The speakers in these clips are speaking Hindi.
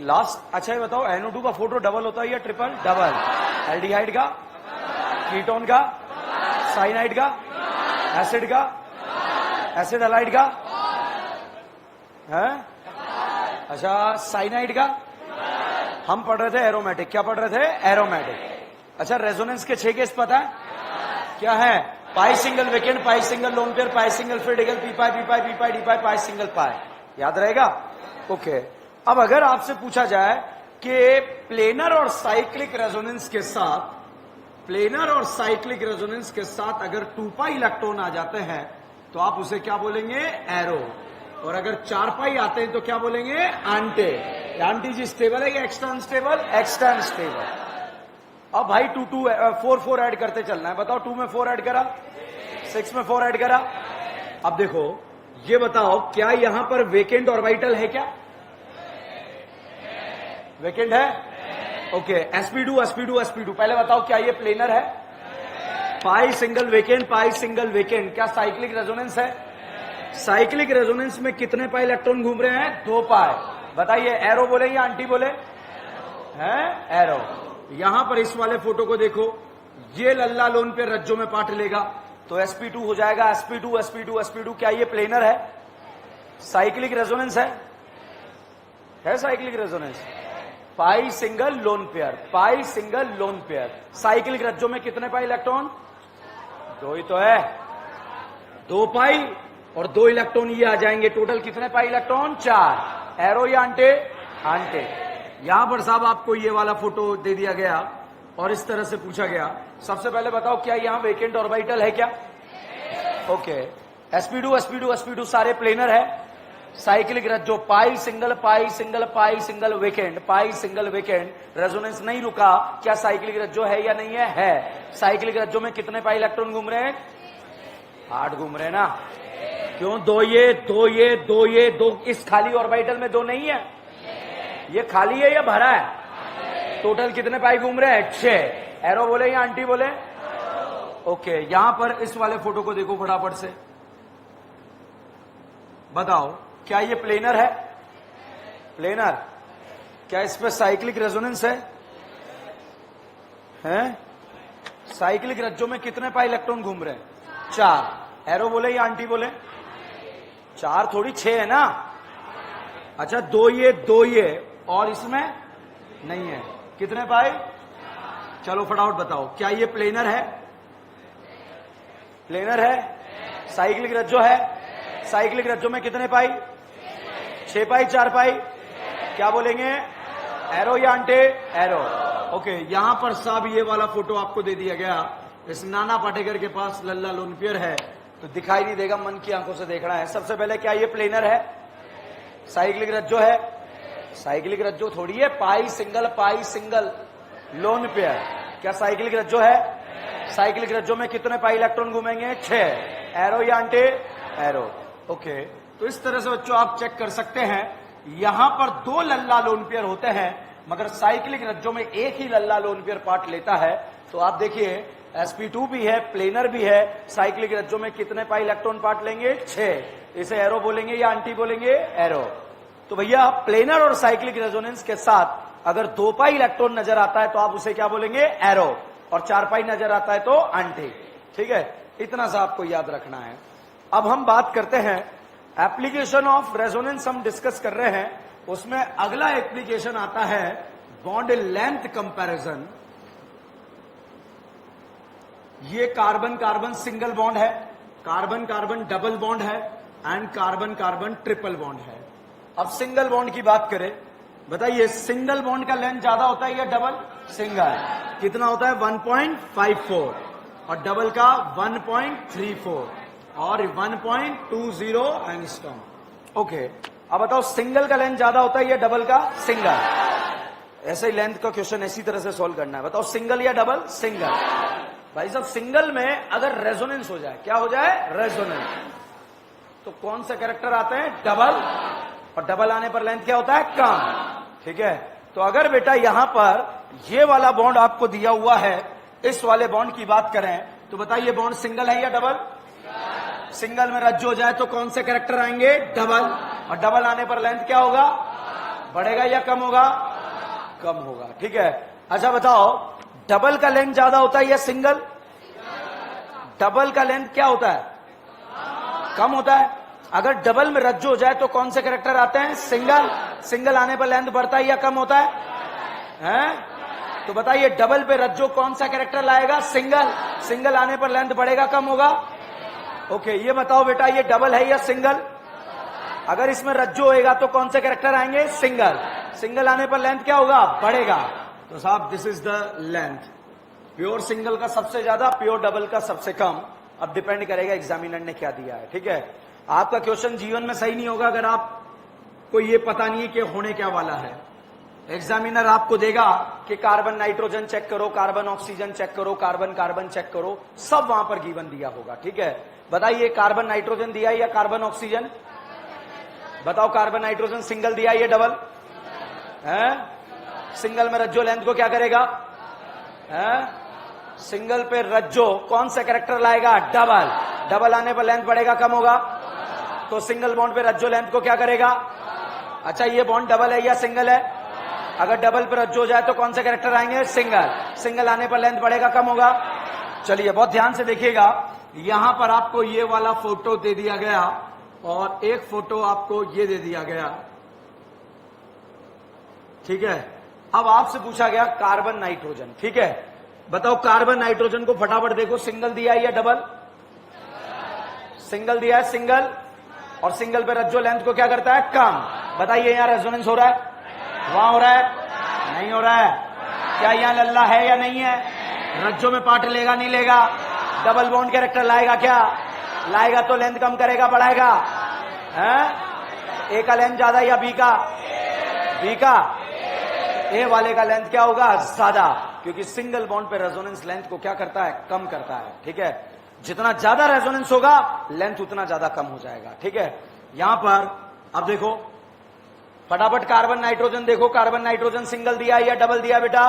लास्ट, अच्छा ये बताओ NO2 का फोटो डबल होता है या ट्रिपल? डबल। एल्डिहाइड का, कीटोन का, साइनाइड का, एसिड का, एसिड हलाइड का है? अच्छा साइनाइड का हम पढ़ रहे थे एरोमेटिक, क्या पढ़ रहे थे? एरोमेटिक। अच्छा रेजोनेंस के 6 केस पता है क्या है? Pi single vacant, pi single lone pair, pi single फिर डिगल, पी पाई, डी पाई सिंगल पाई। याद रहेगा? ओके। अब अगर आपसे पूछा जाए कि प्लेनर और साइक्लिक रेजोनेंस के साथ, प्लेनर और साइक्लिक रेजोनेंस के साथ अगर 2 पाई इलेक्ट्रॉन आ जाते हैं तो आप उसे क्या बोलेंगे? एरो। और अगर 4 पाई आते हैं तो क्या बोलेंगे? एंटी। एंटी जी स्टेबल है या एक्स्ट्रा अनस्टेबल? Extra unstable. अब भाई 2 2 4 4 ऐड करते चलना है। बताओ 2 में 4 ऐड करा, 6 में 4 ऐड करा। अब देखो ये बताओ क्या यहां पर वेकेंट ऑर्बिटल है? क्या वेकेंट है? ओके। sp2 sp2 sp2 पहले बताओ क्या ये प्लेनर है? Pi single vacant, pi single vacant. क्या साइक्लिक रेजोनेंस है? साइक्लिक रेजोनेंस में कितने पाई इलेक्ट्रॉन घूम रहे हैं? 2 पाई। बताइए एरो बोले या एंटी बोले? हैं एरो। यहां पर इस वाले फोटो को देखो, ये लल्ला लोन पे रज्जों में पार्ट लेगा तो sp2 हो जाएगा। sp2 sp2 sp2 क्या ये प्लेनर है? साइक्लिक रेजोनेंस है साइक्लिक रेजोनेंस। पाई single lone pair, pi single lone pair. Cyclic रज्जों में कितने पाई इलेक्ट्रॉन? 2 ही तो है। 2 पाई और 2 इलेक्ट्रॉन ये आ जाएंगे। टोटल कितने पाई इलेक्ट्रॉन? 4। एरो या आंटे? आंटे। यहां पर साहब आपको ये वाला फोटो दे दिया गया और इस तरह से पूछा गया, सबसे पहले बताओ क्या यहां वेकेंट ऑर्बिटल है क्या? ओके। sp2 sp2 sp2 सारे प्लेनर है। साइक्लिक रज्जो पाई सिंगल पाई सिंगल पाई single vacant, pi single vacant. Resonance नहीं रुका। क्या साइक्लिक रज्जो है या नहीं है? है। साइक्लिक रज्जो में कितने पाई इलेक्ट्रॉन घूम रहे हैं? 8 घूम रहे हैं ना। क्यों? 2 ये 2 ये 2 ये 2। इस खाली ऑर्बिटल में 2 नहीं है? ये खाली है या भरा है? टोटल कितने पाई घूम रहे हैं? 6। एरो बोले या आंटी बोले? ओके। यहां पर इस वाले फोटो को देखो फटाफट से, बताओ क्या ये प्लेनर है? प्लेनर। क्या इस पे साइक्लिक रेजोनेंस है? हैं? साइक्लिक रज्जों में कितने पाई इलेक्ट्रॉन घूम रहे हैं? 4। एरो बोले या आंटी बोले? 4 थोड़ी 6 है ना। अच्छा 2 ये और इसमें नहीं है। कितने पाई? चलो फटाफट बताओ क्या ये प्लेनर है? प्लेनर है। साइक्लिक रज्जो है। साइक्लिक रज्जो में कितने पाई? 6 पाई 4 पाई? क्या बोलेंगे? एरो या आंटे? एरो। ओके। यहां पर साहब ये वाला फोटो आपको दे दिया गया। इस नाना पाटेकर के पास लल्ला लोन पेयर है तो दिखाई नहीं देगा, मन की आंखों से देखना है। सबसे पहले क्या ये प्लेनर है? साइक्लिक रज्जो है? साइक्लिक रज्जो थोड़ी है। Pi single lone pair. क्या साइक्लिक रज्जो है? साइक्लिक रज्जो में कितने पाई इलेक्ट्रॉन घूमेंगे? 6। एरो या आंटे? एरो। ओके। तो इस तरह से बच्चों आप चेक कर सकते हैं, यहां पर 2 लल्ला लोन पेयर होते हैं मगर साइक्लिक रज्जो में एक ही लल्ला लोन पेयर पार्ट लेता है। तो आप देखिए sp2 भी है, प्लेनर भी है। साइक्लिक रज्जो में कितने पाई इलेक्ट्रॉन पार्ट लेंगे? 6। इसे एरो बोलेंगे या आंटी बोलेंगे? एरो। तो भैया प्लेनर और साइक्लिक रेजोनेंस के साथ अगर 2 पाई इलेक्ट्रॉन नजर आता है तो आप उसे क्या बोलेंगे? एरो। और 4 पाई नजर आता है तो आंटी। ठीक है, इतना सा आपको याद रखना है। अब हम बात करते हैं एप्लीकेशन ऑफ रेजोनेंस, हम डिस्कस कर रहे हैं। उसमें अगला एप्लीकेशन आता है बॉन्ड लेंथ कंपैरिजन। ये कार्बन कार्बन सिंगल बॉन्ड है, कार्बन कार्बन डबल बॉन्ड है and carbon carbon triple bond है। अब सिंगल बॉन्ड की बात करें, बताइए सिंगल बॉन्ड का लेंथ ज्यादा होता है या डबल? सिंगल कितना होता है? 1.54 और डबल का 1.34 और 1.20 एंगस्ट्रॉम। ओके। अब बताओ सिंगल का लेंथ ज्यादा होता है या डबल का? सिंगल। ऐसे ही लेंथ का क्वेश्चन इसी तरह से सॉल्व करना है। बताओ सिंगल या डबल? सिंगल। भाई साहब सिंगल में अगर रेजोनेंस हो जाए, क्या हो जाए? रेजोनेंस, तो कौन सा कैरेक्टर आते हैं? डबल। और डबल आने पर लेंथ क्या होता है? कम। ठीक है। तो अगर बेटा यहां पर ये वाला बॉन्ड आपको दिया हुआ है, इस वाले बॉन्ड की बात करें तो बताइए बॉन्ड सिंगल है या डबल? सिंगल में रज्जो हो जाए तो कौन से कैरेक्टर आएंगे? डबल। और डबल आने पर लेंथ क्या होगा? बढ़ेगा या कम होगा? कम होगा। ठीक है, अच्छा बताओ, डबल का लेंथ ज्यादा होता है या सिंगल? डबल का लेंथ क्या होता है? कम होता है। अगर डबल में रज्जु हो जाए तो कौन से कैरेक्टर आते हैं? सिंगल। सिंगल आने पर लेंथ बढ़ता है या कम होता है? हैं? तो बताइए, डबल पे रज्जो कौन सा कैरेक्टर लाएगा? सिंगल। सिंगल आने पर लेंथ बढ़ेगा कम होगा? ओके, ये बताओ बेटा, ये डबल है या सिंगल? अगर इसमें रज्जो होएगा तो कौन से कैरेक्टर आएंगे? सिंगल। सिंगल आने पर लेंथ क्या होगा? बढ़ेगा। तो साहब this is the length. Pure single का सबसे ज्यादा, प्योर डबल का सबसे कम। अब डिपेंड करेगा एग्जामिनर ने क्या दिया है। ठीक है, आपका क्वेश्चन जीवन में सही नहीं होगा अगर आपको ये पता नहीं है कि होने क्या वाला है। एग्जामिनर आपको देगा कि कार्बन नाइट्रोजन चेक करो, कार्बन ऑक्सीजन चेक करो, कार्बन कार्बन चेक करो, सब वहां पर गिवन दिया होगा। ठीक है, बताइए कार्बन नाइट्रोजन दिया है या कार्बन ऑक्सीजन? बताओ, कार्बन नाइट्रोजन सिंगल दिया है या डबल है? सिंगल में रज्जो लेंथ को क्या करेगा? है? सिंगल पे रज्जो कौन सा कैरेक्टर लाएगा? डबल। डबल आने पर लेंथ बढ़ेगा कम होगा? तो सिंगल बॉन्ड पे रज्जो लेंथ को क्या करेगा? अच्छा, ये बॉन्ड डबल है या सिंगल है? अगर डबल पे रज्जो हो जाए तो कौन से कैरेक्टर आएंगे? सिंगल। सिंगल आने पर लेंथ बढ़ेगा कम होगा? चलिए बहुत ध्यान से देखिएगा, यहां पर आपको ये वाला फोटो दे दिया गया और एक फोटो आपको ये दे दिया गया। ठीक है, अब आपसे पूछा गया कार्बन नाइट्रोजन। ठीक है, बताओ कार्बन नाइट्रोजन को फटाफट देखो, सिंगल दिया है या डबल? सिंगल दिया है, सिंगल। और सिंगल पे रज्जो लेंथ को क्या करता है? कम। बताइए, यहां रेजोनेंस हो रहा है? वहां हो रहा है? नहीं हो रहा है। क्या यहां लल्ला है या नहीं है? रज्जो में पार्ट लेगा नहीं लेगा? डबल बॉन्ड कैरेक्टर लाएगा क्या? लाएगा तो लेंथ कम करेगा बढ़ाएगा? ए का लेंथ ज्यादा या बी का? बी का। ए वाले का लेंथ क्या होगा? ज्यादा, क्योंकि सिंगल बॉन्ड पे रेजोनेंस लेंथ को क्या करता है? कम करता है। ठीक है, जितना ज्यादा रेजोनेंस होगा लेंथ उतना ज्यादा कम हो जाएगा। ठीक है, यहां पर अब देखो फटाफट कार्बन नाइट्रोजन देखो, कार्बन नाइट्रोजन सिंगल दिया या डबल दिया बेटा?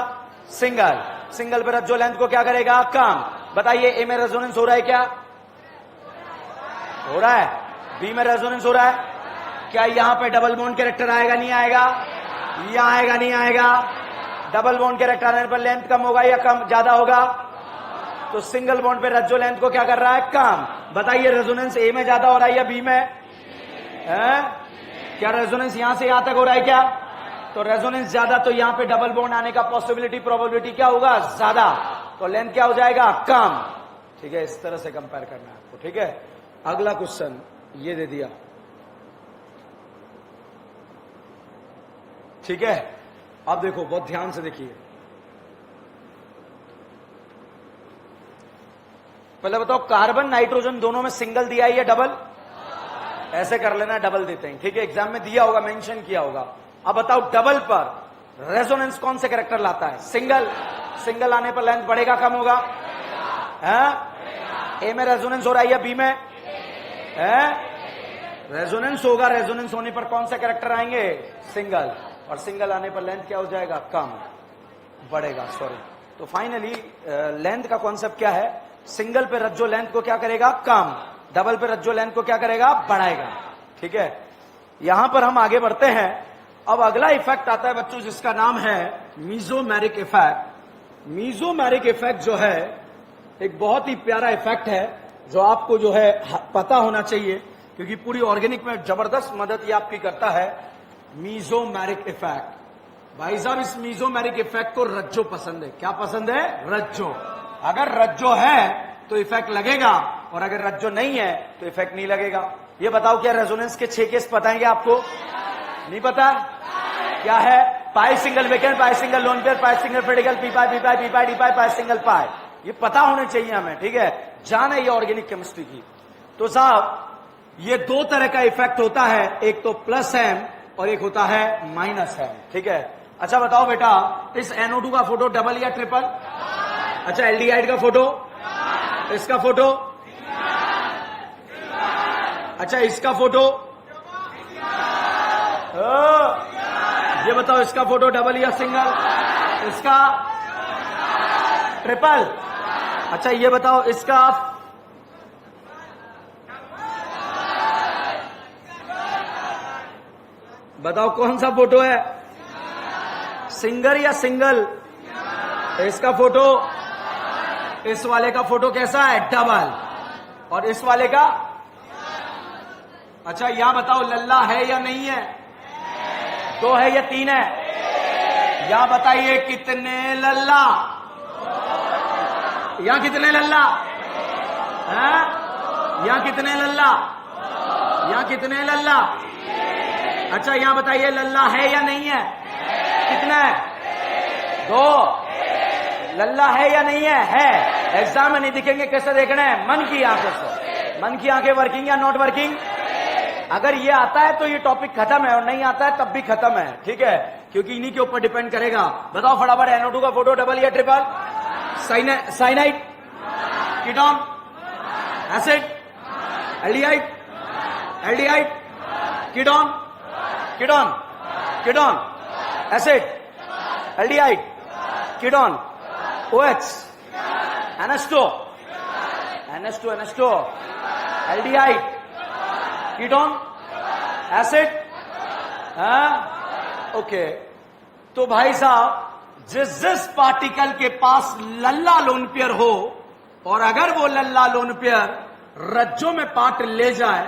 सिंगल। सिंगल पे रज्जो लेंथ को क्या करेगा? कम। बताइए, ए में रेजोनेंस हो रहा है क्या? हो रहा है। बी में रेजोनेंस हो रहा है क्या? यहां पे डबल बॉन्ड कैरेक्टर आएगा नहीं आएगा? यहां आएगा नहीं आएगा? डबल बॉन्ड कैरेक्टर आने पर लेंथ कम होगा या कम ज्यादा होगा? तो सिंगल बॉन्ड पे रज्जो लेंथ को क्या कर रहा है? कम। बताइए, रेजोनेंस ए में ज्यादा हो रहा है या बी में? क्या रेजोनेंस यहां से यहां तक हो रहा है क्या? तो रेजोनेंस ज्यादा, तो यहां पे डबल बॉन्ड आने का पॉसिबिलिटी, प्रोबेबिलिटी क्या होगा? ज्यादा। तो लेंथ क्या हो जाएगा? कम। ठीक है, इस तरह से कंपेयर करना है आपको। ठीक है, अगला क्वेश्चन ये दे दिया। ठीक है, अब देखो बहुत ध्यान से देखिए, पहले बताओ कार्बन नाइट्रोजन दोनों में सिंगल दिया है या डबल? ऐसे कर लेना, डबल देते हैं। ठीक है, एग्जाम में दिया होगा, मेंशन किया होगा। अब बताओ, डबल पर रेजोनेंस कौन से कैरेक्टर लाता है? सिंगल। सिंगल आने पर लेंथ बढ़ेगा कम होगा? ए में रेजोनेंस हो रहा है या बी में? रेजोनेंस होगा। रेजोनेंस होने पर कौन सा कैरेक्टर आएंगे? सिंगल। और सिंगल आने पर लेंथ क्या हो जाएगा? कम बढ़ेगा, सॉरी। तो फाइनली लेंथ का कॉन्सेप्ट क्या है? सिंगल पे रज्जो लेंथ को क्या करेगा? कम। डबल पे रज्जो लेंथ को क्या करेगा? बढ़ाएगा। ठीक है, यहां पर हम आगे बढ़ते हैं। अब अगला इफेक्ट आता है बच्चों, जिसका नाम है मीजोमेरिक इफेक्ट। मीजोमेरिक इफेक्ट जो है एक बहुत ही प्यारा इफेक्ट है, जो आपको जो है पता होना चाहिए, क्योंकि पूरी ऑर्गेनिक में जबरदस्त मदद ये आपकी करता है। Mesomeric effect. भाई साहब, इस मीजोमेरिक इफेक्ट को रज्जो पसंद है। क्या पसंद है? रज्जो। अगर रज्जो है तो इफेक्ट लगेगा, और अगर रज्जो नहीं है तो इफेक्ट नहीं लगेगा। ये बताओ, क्या रेजोनेंस के 6 केस पता है क्या आपको? नहीं पता? क्या है? Pi single vacant, pi single lone pair, pi single critical, P पाई, डी पाई, पाई सिंगल पाई। ये पता होने चाहिए हमें। ठीक है, जान है ये ऑर्गेनिक केमिस्ट्री की। तो साहब, ये दो तरह का इफेक्ट होता है, एक तो प्लस एम और एक होता है माइनस एम। ठीक है, अच्छा बताओ बेटा, इस NO2 का फोटो डबल या ट्रिपल? अच्छा, एल्डिहाइड का फोटो? इसका फोटो? अच्छा, इसका फोटो? ये बताओ, इसका फोटो डबल या सिंगल? इसका ट्रिपल। अच्छा, ये बताओ, इसका? बताओ कौन सा फोटो है? सिंगर या सिंगल? इसका फोटो, इस वाले का फोटो कैसा है? डबल। और इस वाले का? अच्छा यहां बताओ लल्ला है या नहीं है? 2 है या 3 है? यहां बताइए कितने लल्ला? यहां कितने लल्ला हैं? यहां कितने लल्ला? यहां कितने लल्ला? अच्छा यहां बताइए लल्ला है या नहीं है? कितना है? 2। लल्ला है या नहीं है? है। एग्जाम में नहीं दिखेंगे, कैसे देखना है? मन की आंखों से। मन की आंखें वर्किंग या नॉट वर्किंग? अगर ये आता है तो ये टॉपिक खत्म है, और नहीं आता है तब भी खत्म है, ठीक है, क्योंकि इन्हीं के ऊपर डिपेंड करेगा। बताओ फटाफट, NO2 का फोटो डबल या triple? Cyanide, ketone, acid, aldehyde, ketone, acid, aldehyde, ketone, OH, NH2, aldehyde, ketone, acid. Okay, तो भाई साहब जिस पार्टिकल के पास लल्ला लोन पेयर हो, और अगर वो लल्ला लोन पेयर रज्जों में पार्ट ले जाए,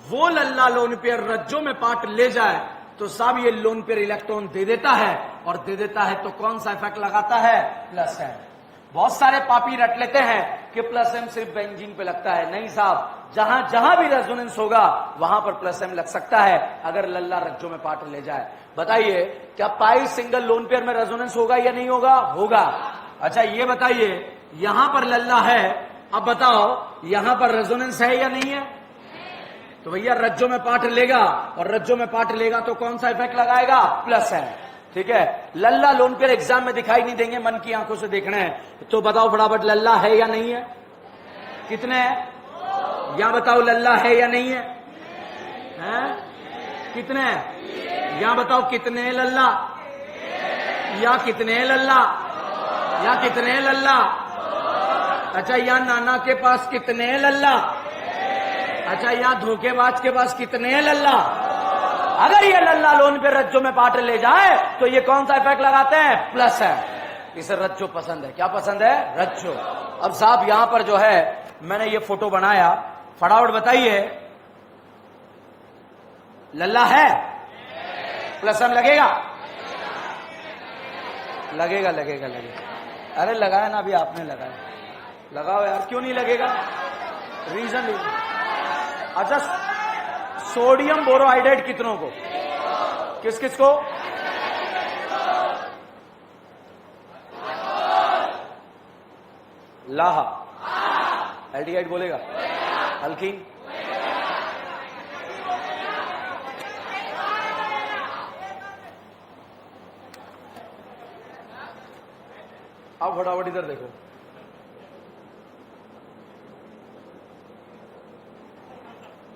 वो लल्ला लोन पेयर रज्जों में पार्ट ले जाए, तो साहब ये लोन पेयर इलेक्ट्रॉन दे देता है, और दे देता है तो कौन सा इफेक्ट लगाता है? प्लस है। बहुत सारे पापी रट लेते हैं कि प्लस एम सिर्फ बेंजीन पे लगता है। नहीं साहब, जहां जहां भी रेजोनेंस होगा वहां पर प्लस एम लग सकता है, अगर लल्ला रज्जों में पार्ट ले जाए। बताइए क्या पाई सिंगल लोन पेयर में रेजोनेंस होगा या नहीं होगा? होगा। अच्छा ये बताइए, यहां पर लल्ला है, अब बताओ यहां पर रेजोनेंस है या नहीं है? तो भैया रज्जों में पार्ट लेगा, और रज्जों में पार्ट लेगा तो कौन सा इफेक्ट लगाएगा? प्लस है, ठीक है। लल्ला लोन पेयर एग्जाम में दिखाई नहीं देंगे, मन की आंखों से देखना है। तो बताओ फटाफट, लल्ला है या नहीं है? कितने हैं? यहां बताओ लल्ला है या नहीं है? कितने हैं? यहां बताओ कितने लल्ला? या कितने लल्ला? या कितने लल्ला? अच्छा यहां नाना के पास कितने लल्ला? अच्छा यहां धोखेबाज के पास कितने लल्ला? अगर ये लल्ला लोन पे रज्जों में पार्ट ले जाए तो ये कौन सा इफेक्ट लगाते हैं? प्लस है। इसे रज्जो पसंद है। क्या पसंद है? रज्जो। अब साहब यहां पर जो है मैंने ये फोटो बनाया, फटाफट बताइए लल्ला है? प्लस एम लगेगा? लगेगा लगेगा लगेगा। अरे लगाया ना, अभी आपने लगाया, लगाओ यार, क्यों नहीं लगेगा? रीजन। अच्छा सोडियम बोरोहाइड्रेट कितनों को? किस किस को? लाहा। एल्डिहाइड बोलेगा? अल्कीन? अब फटाफट इधर देखो,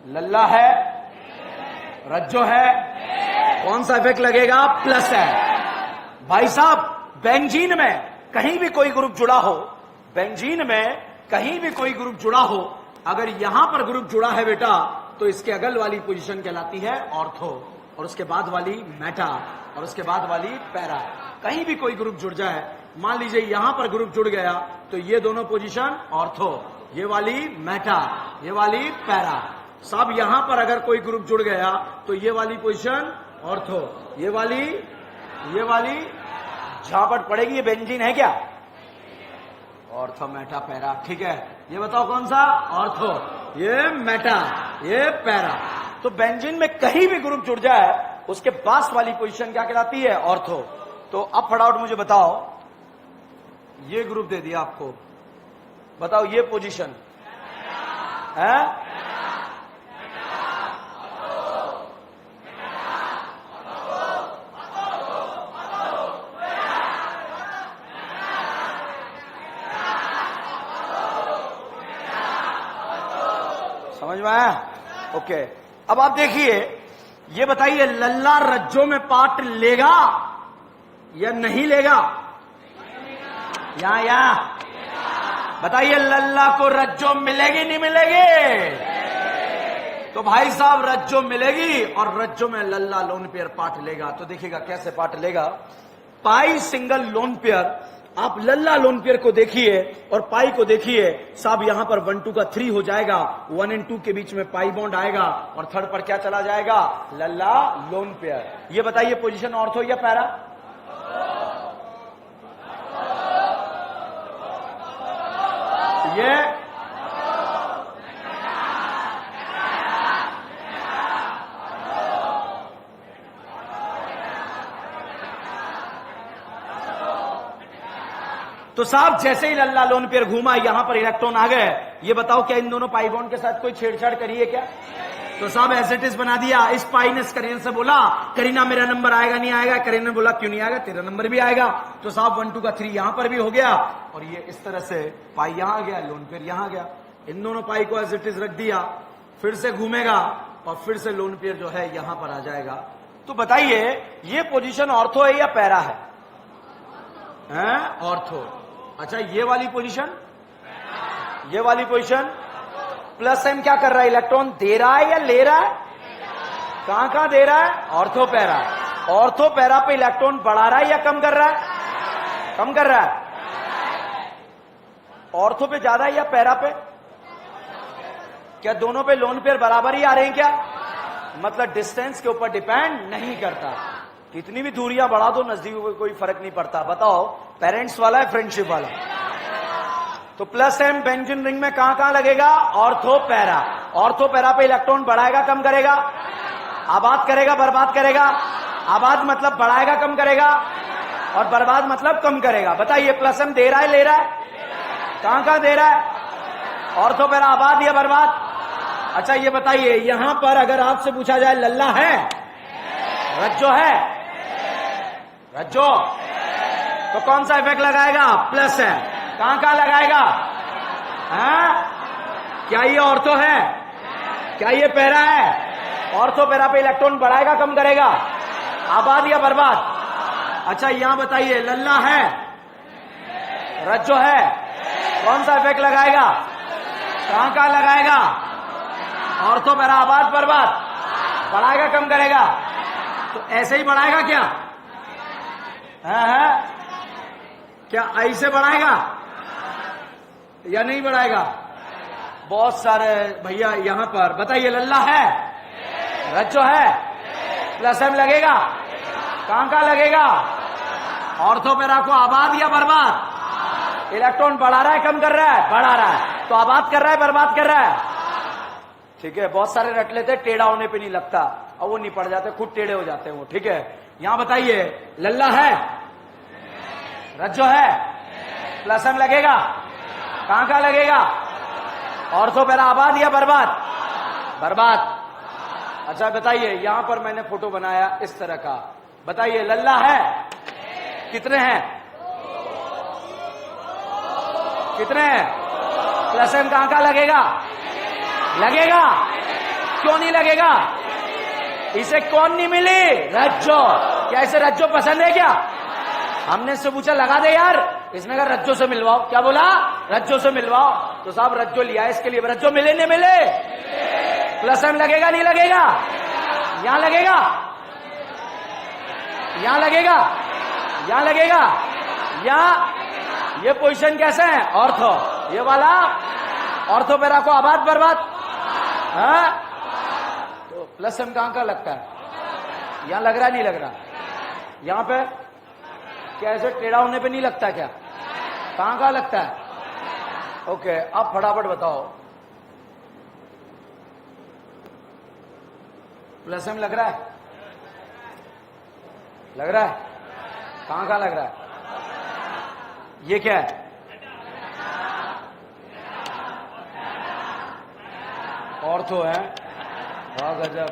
लल्ला है, रज्जो है, कौन सा इफेक्ट लगेगा? प्लस है। भाई साहब बेंजीन में कहीं भी कोई ग्रुप जुड़ा हो, बेंजीन में कहीं भी कोई ग्रुप जुड़ा हो, अगर यहां पर ग्रुप जुड़ा है बेटा, तो इसके अगल वाली पोजीशन कहलाती है ऑर्थो, और उसके बाद वाली मेटा, और उसके बाद वाली पैरा। कहीं भी कोई ग्रुप जुड़ जाए, मान लीजिए यहां पर ग्रुप जुड़ गया, तो ये दोनों पोजीशन ऑर्थो, ये वाली मेटा, ये वाली पैरा। साहब यहां पर अगर कोई ग्रुप जुड़ गया तो ये वाली पोजीशन ऑर्थो, ये वाली झापट पड़ेगी। ये बेंजीन है क्या? ऑर्थो मेटा पैरा, ठीक है। ये बताओ कौन सा? ऑर्थो, ये मेटा, ये पैरा। तो बेंजीन में कहीं भी ग्रुप जुड़ जाए उसके पास वाली पोजीशन क्या कहलाती है? ऑर्थो। तो अब फटाफट मुझे बताओ, ये ग्रुप दे दिया आपको, बताओ ये पोजीशन है? समझ में आया? ओके, अब आप देखिए, ये बताइए लल्ला रज्जों में पार्ट लेगा या नहीं लेगा? यहां बताइए, लल्ला को रज्जो मिलेगी नहीं मिलेगी? तो भाई साहब रज्जो मिलेगी और रज्जो में लल्ला लोन पेयर पार्ट लेगा। तो देखिएगा कैसे पार्ट लेगा। पाई सिंगल लोन पेयर, आप लल्ला लोन पेयर को देखिए और पाई को देखिए साहब, यहां पर 1 2 का 3 हो जाएगा, 1 और 2 के बीच में पाई बॉन्ड आएगा और थर्ड पर क्या चला जाएगा, लल्ला लोन पेयर। ये बताइए पोजीशन ऑर्थो या पैरा? ये तो साहब जैसे ही लल्ला लोन पेयर घूमा, यहां पर इलेक्ट्रॉन आ गए। ये बताओ क्या इन दोनों पाई बॉन्ड के साथ कोई छेड़छाड़ करी है क्या? तो साहब एज इट इज बना दिया। इस पाई ने करीना से बोला, करीना मेरा नंबर आएगा नहीं आएगा? करीना ने बोला क्यों नहीं आएगा, तेरा नंबर भी आएगा। तो साहब 1 2 का 3 यहां पर भी हो गया और ये इस तरह से पाई यहां आ गया, लोन पेयर यहां गया। इन दोनों पाई को एज इट इज रख दिया, फिर से घूमेगा और फिर से लोन पेयर जो है यहां पर आ जाएगा। तो बताइए ये पोजीशन ऑर्थो है या पैरा है? ऑर्थो। अच्छा ये वाली पोजीशन, ये वाली पोजीशन प्लस एम क्या कर रहा है, इलेक्ट्रॉन दे रहा है या ले रहा है? कहां कहां दे रहा है? Ortho para. ऑर्थो पैरा पे इलेक्ट्रॉन बढ़ा रहा है या कम कर रहा है? कम कर रहा है। ऑर्थो पे ज्यादा है या पैरा पे? क्या दोनों पे लोन पेयर बराबर ही आ रहे हैं क्या? मतलब डिस्टेंस के ऊपर डिपेंड नहीं करता, कितनी भी दूरियां बढ़ा दो नजदीक में कोई फर्क नहीं पड़ता। बताओ पेरेंट्स वाला है फ्रेंडशिप वाला? तो प्लस एम बेंजीन रिंग में कहां कहां लगेगा? Ortho para. ऑर्थो पैरा पे इलेक्ट्रॉन बढ़ाएगा कम करेगा? आबाद करेगा बर्बाद करेगा? आबाद मतलब बढ़ाएगा कम करेगा और बर्बाद मतलब कम करेगा। बताइए प्लस एम दे रहा है ले रहा है? कहां कहां दे रहा है? ऑर्थो पैरा आबाद या बर्बाद? अच्छा ये बताइए यहां पर अगर आपसे पूछा जाए लल्ला है, रज्जो है, रज्जो, तो कौन सा इफेक्ट लगाएगा? प्लस है। कहां कहां लगाएगा? क्या ये ऑर्थो है? क्या ये पैरा है? ऑर्थो पैरा पे इलेक्ट्रॉन बढ़ाएगा कम करेगा? आबाद या बर्बाद? अच्छा यहां बताइए लल्ला है, रज्जो है, कौन सा इफेक्ट लगाएगा? कहां कहां लगाएगा? ऑर्थो पैरा आबाद बर्बाद? बढ़ाएगा कम करेगा? तो ऐसे ही बढ़ाएगा क्या? है? क्या ऐसे बढ़ाएगा या नहीं बढ़ाएगा? बहुत सारे भैया यहां पर बताइए लल्ला है, रज्जो है, प्लस एम लगेगा? कहां कहां लगेगा? ऑर्थो पैरा को आबाद या बर्बाद? इलेक्ट्रॉन बढ़ा रहा है कम कर रहा है? बढ़ा रहा है। तो आबाद कर रहा है बर्बाद कर रहा है? ठीक है, बहुत सारे रट लेते टेढ़ा होने पे नहीं लगता और वो नहीं पड़ जाते, खुद टेढ़े हो जाते हैं वो। ठीक है, यहां बताइए लल्ला है, रज्जो है, प्लस एम लगेगा? कहां कहां लगेगा? ऑर्थो पैरा आबाद या बर्बाद? बर्बाद। अच्छा बताइए यहां पर मैंने फोटो बनाया इस तरह का, बताइए लल्ला है, कितने हैं? कितने हैं? प्लस एम कहां कहां लगेगा? लगेगा। क्यों नहीं लगेगा? इसे कौन नहीं मिली? रज्जो। क्या इसे रज्जो पसंद है क्या? हमने इससे पूछा लगा दे यार, इसने कहा रज्जो से मिलवाओ। क्या बोला? रज्जो से मिलवाओ। तो साहब रज्जो लिया इसके लिए, रज्जो मिले नहीं मिले? प्लस एम लगेगा नहीं लगेगा? यहां लगेगा, यहां लगेगा, यहां लगेगा, यहां। ये पोजीशन कैसे है? ऑर्थो। ये वाला ऑर्थो पैरा को आबाद बर्बाद? तो प्लस एम कहां का लगता है? यहां लग रहा नहीं लग रहा? यहां पे क्या ऐसे टेढ़ा होने पे नहीं लगता क्या? कहां कहां लगता है? ओके, अब फटाफट बताओ प्लस एम लग रहा है? लग रहा है? कहां कहां लग रहा है? ये क्या है? ऑर्थो है। वाह गजब।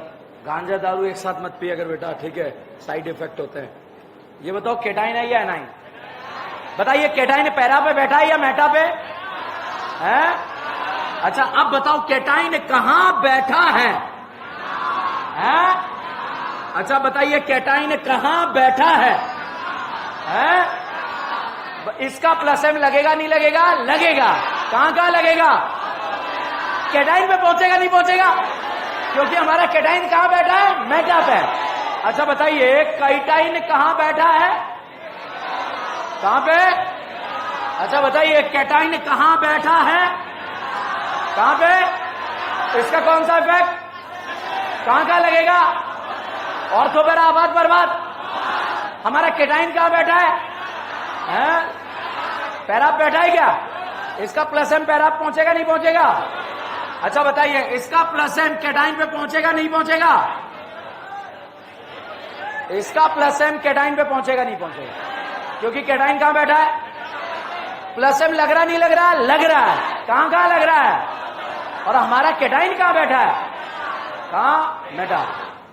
गांजा दारू एक साथ मत पिया कर बेटा, ठीक है, साइड इफेक्ट होते हैं। ये बताओ केटाइन है या एनाइन? बताइए केटाइन पैरा पे बैठा है या मेटा पे है? अच्छा अब बताओ केटाइन कहां बैठा है? अच्छा बताइए केटाइन कहां बैठा है? इसका प्लस एम लगेगा नहीं लगेगा? लगेगा। कहां कहां लगेगा? केटाइन पे पहुंचेगा नहीं पहुंचेगा? क्योंकि हमारा कैटाइन कहां बैठा है? मेटा पे। अच्छा बताइए काइटाइन कहां बैठा है? कहां पे? अच्छा बताइए कैटाइन कहां बैठा है? कहां पे? इसका कौन सा इफेक्ट कहां कहां लगेगा? ऑर्थो पैरा आबाद बर्बाद। हमारा कैटाइन कहां बैठा है? पैरा बैठा है क्या? इसका प्लस एम पैरा पहुंचेगा नहीं पहुंचेगा? अच्छा बताइए इसका प्लस एम कैटाइन पे पहुंचेगा नहीं पहुंचेगा? इसका प्लस एम कैटाइन पे पहुंचेगा नहीं पहुंचेगा? क्योंकि कैटाइन कहां बैठा है? प्लस एम लग रहा नहीं लग रहा? लग रहा है। कहां कहां लग रहा है? और हमारा कैटाइन कहां बैठा है? कहां? मेटा।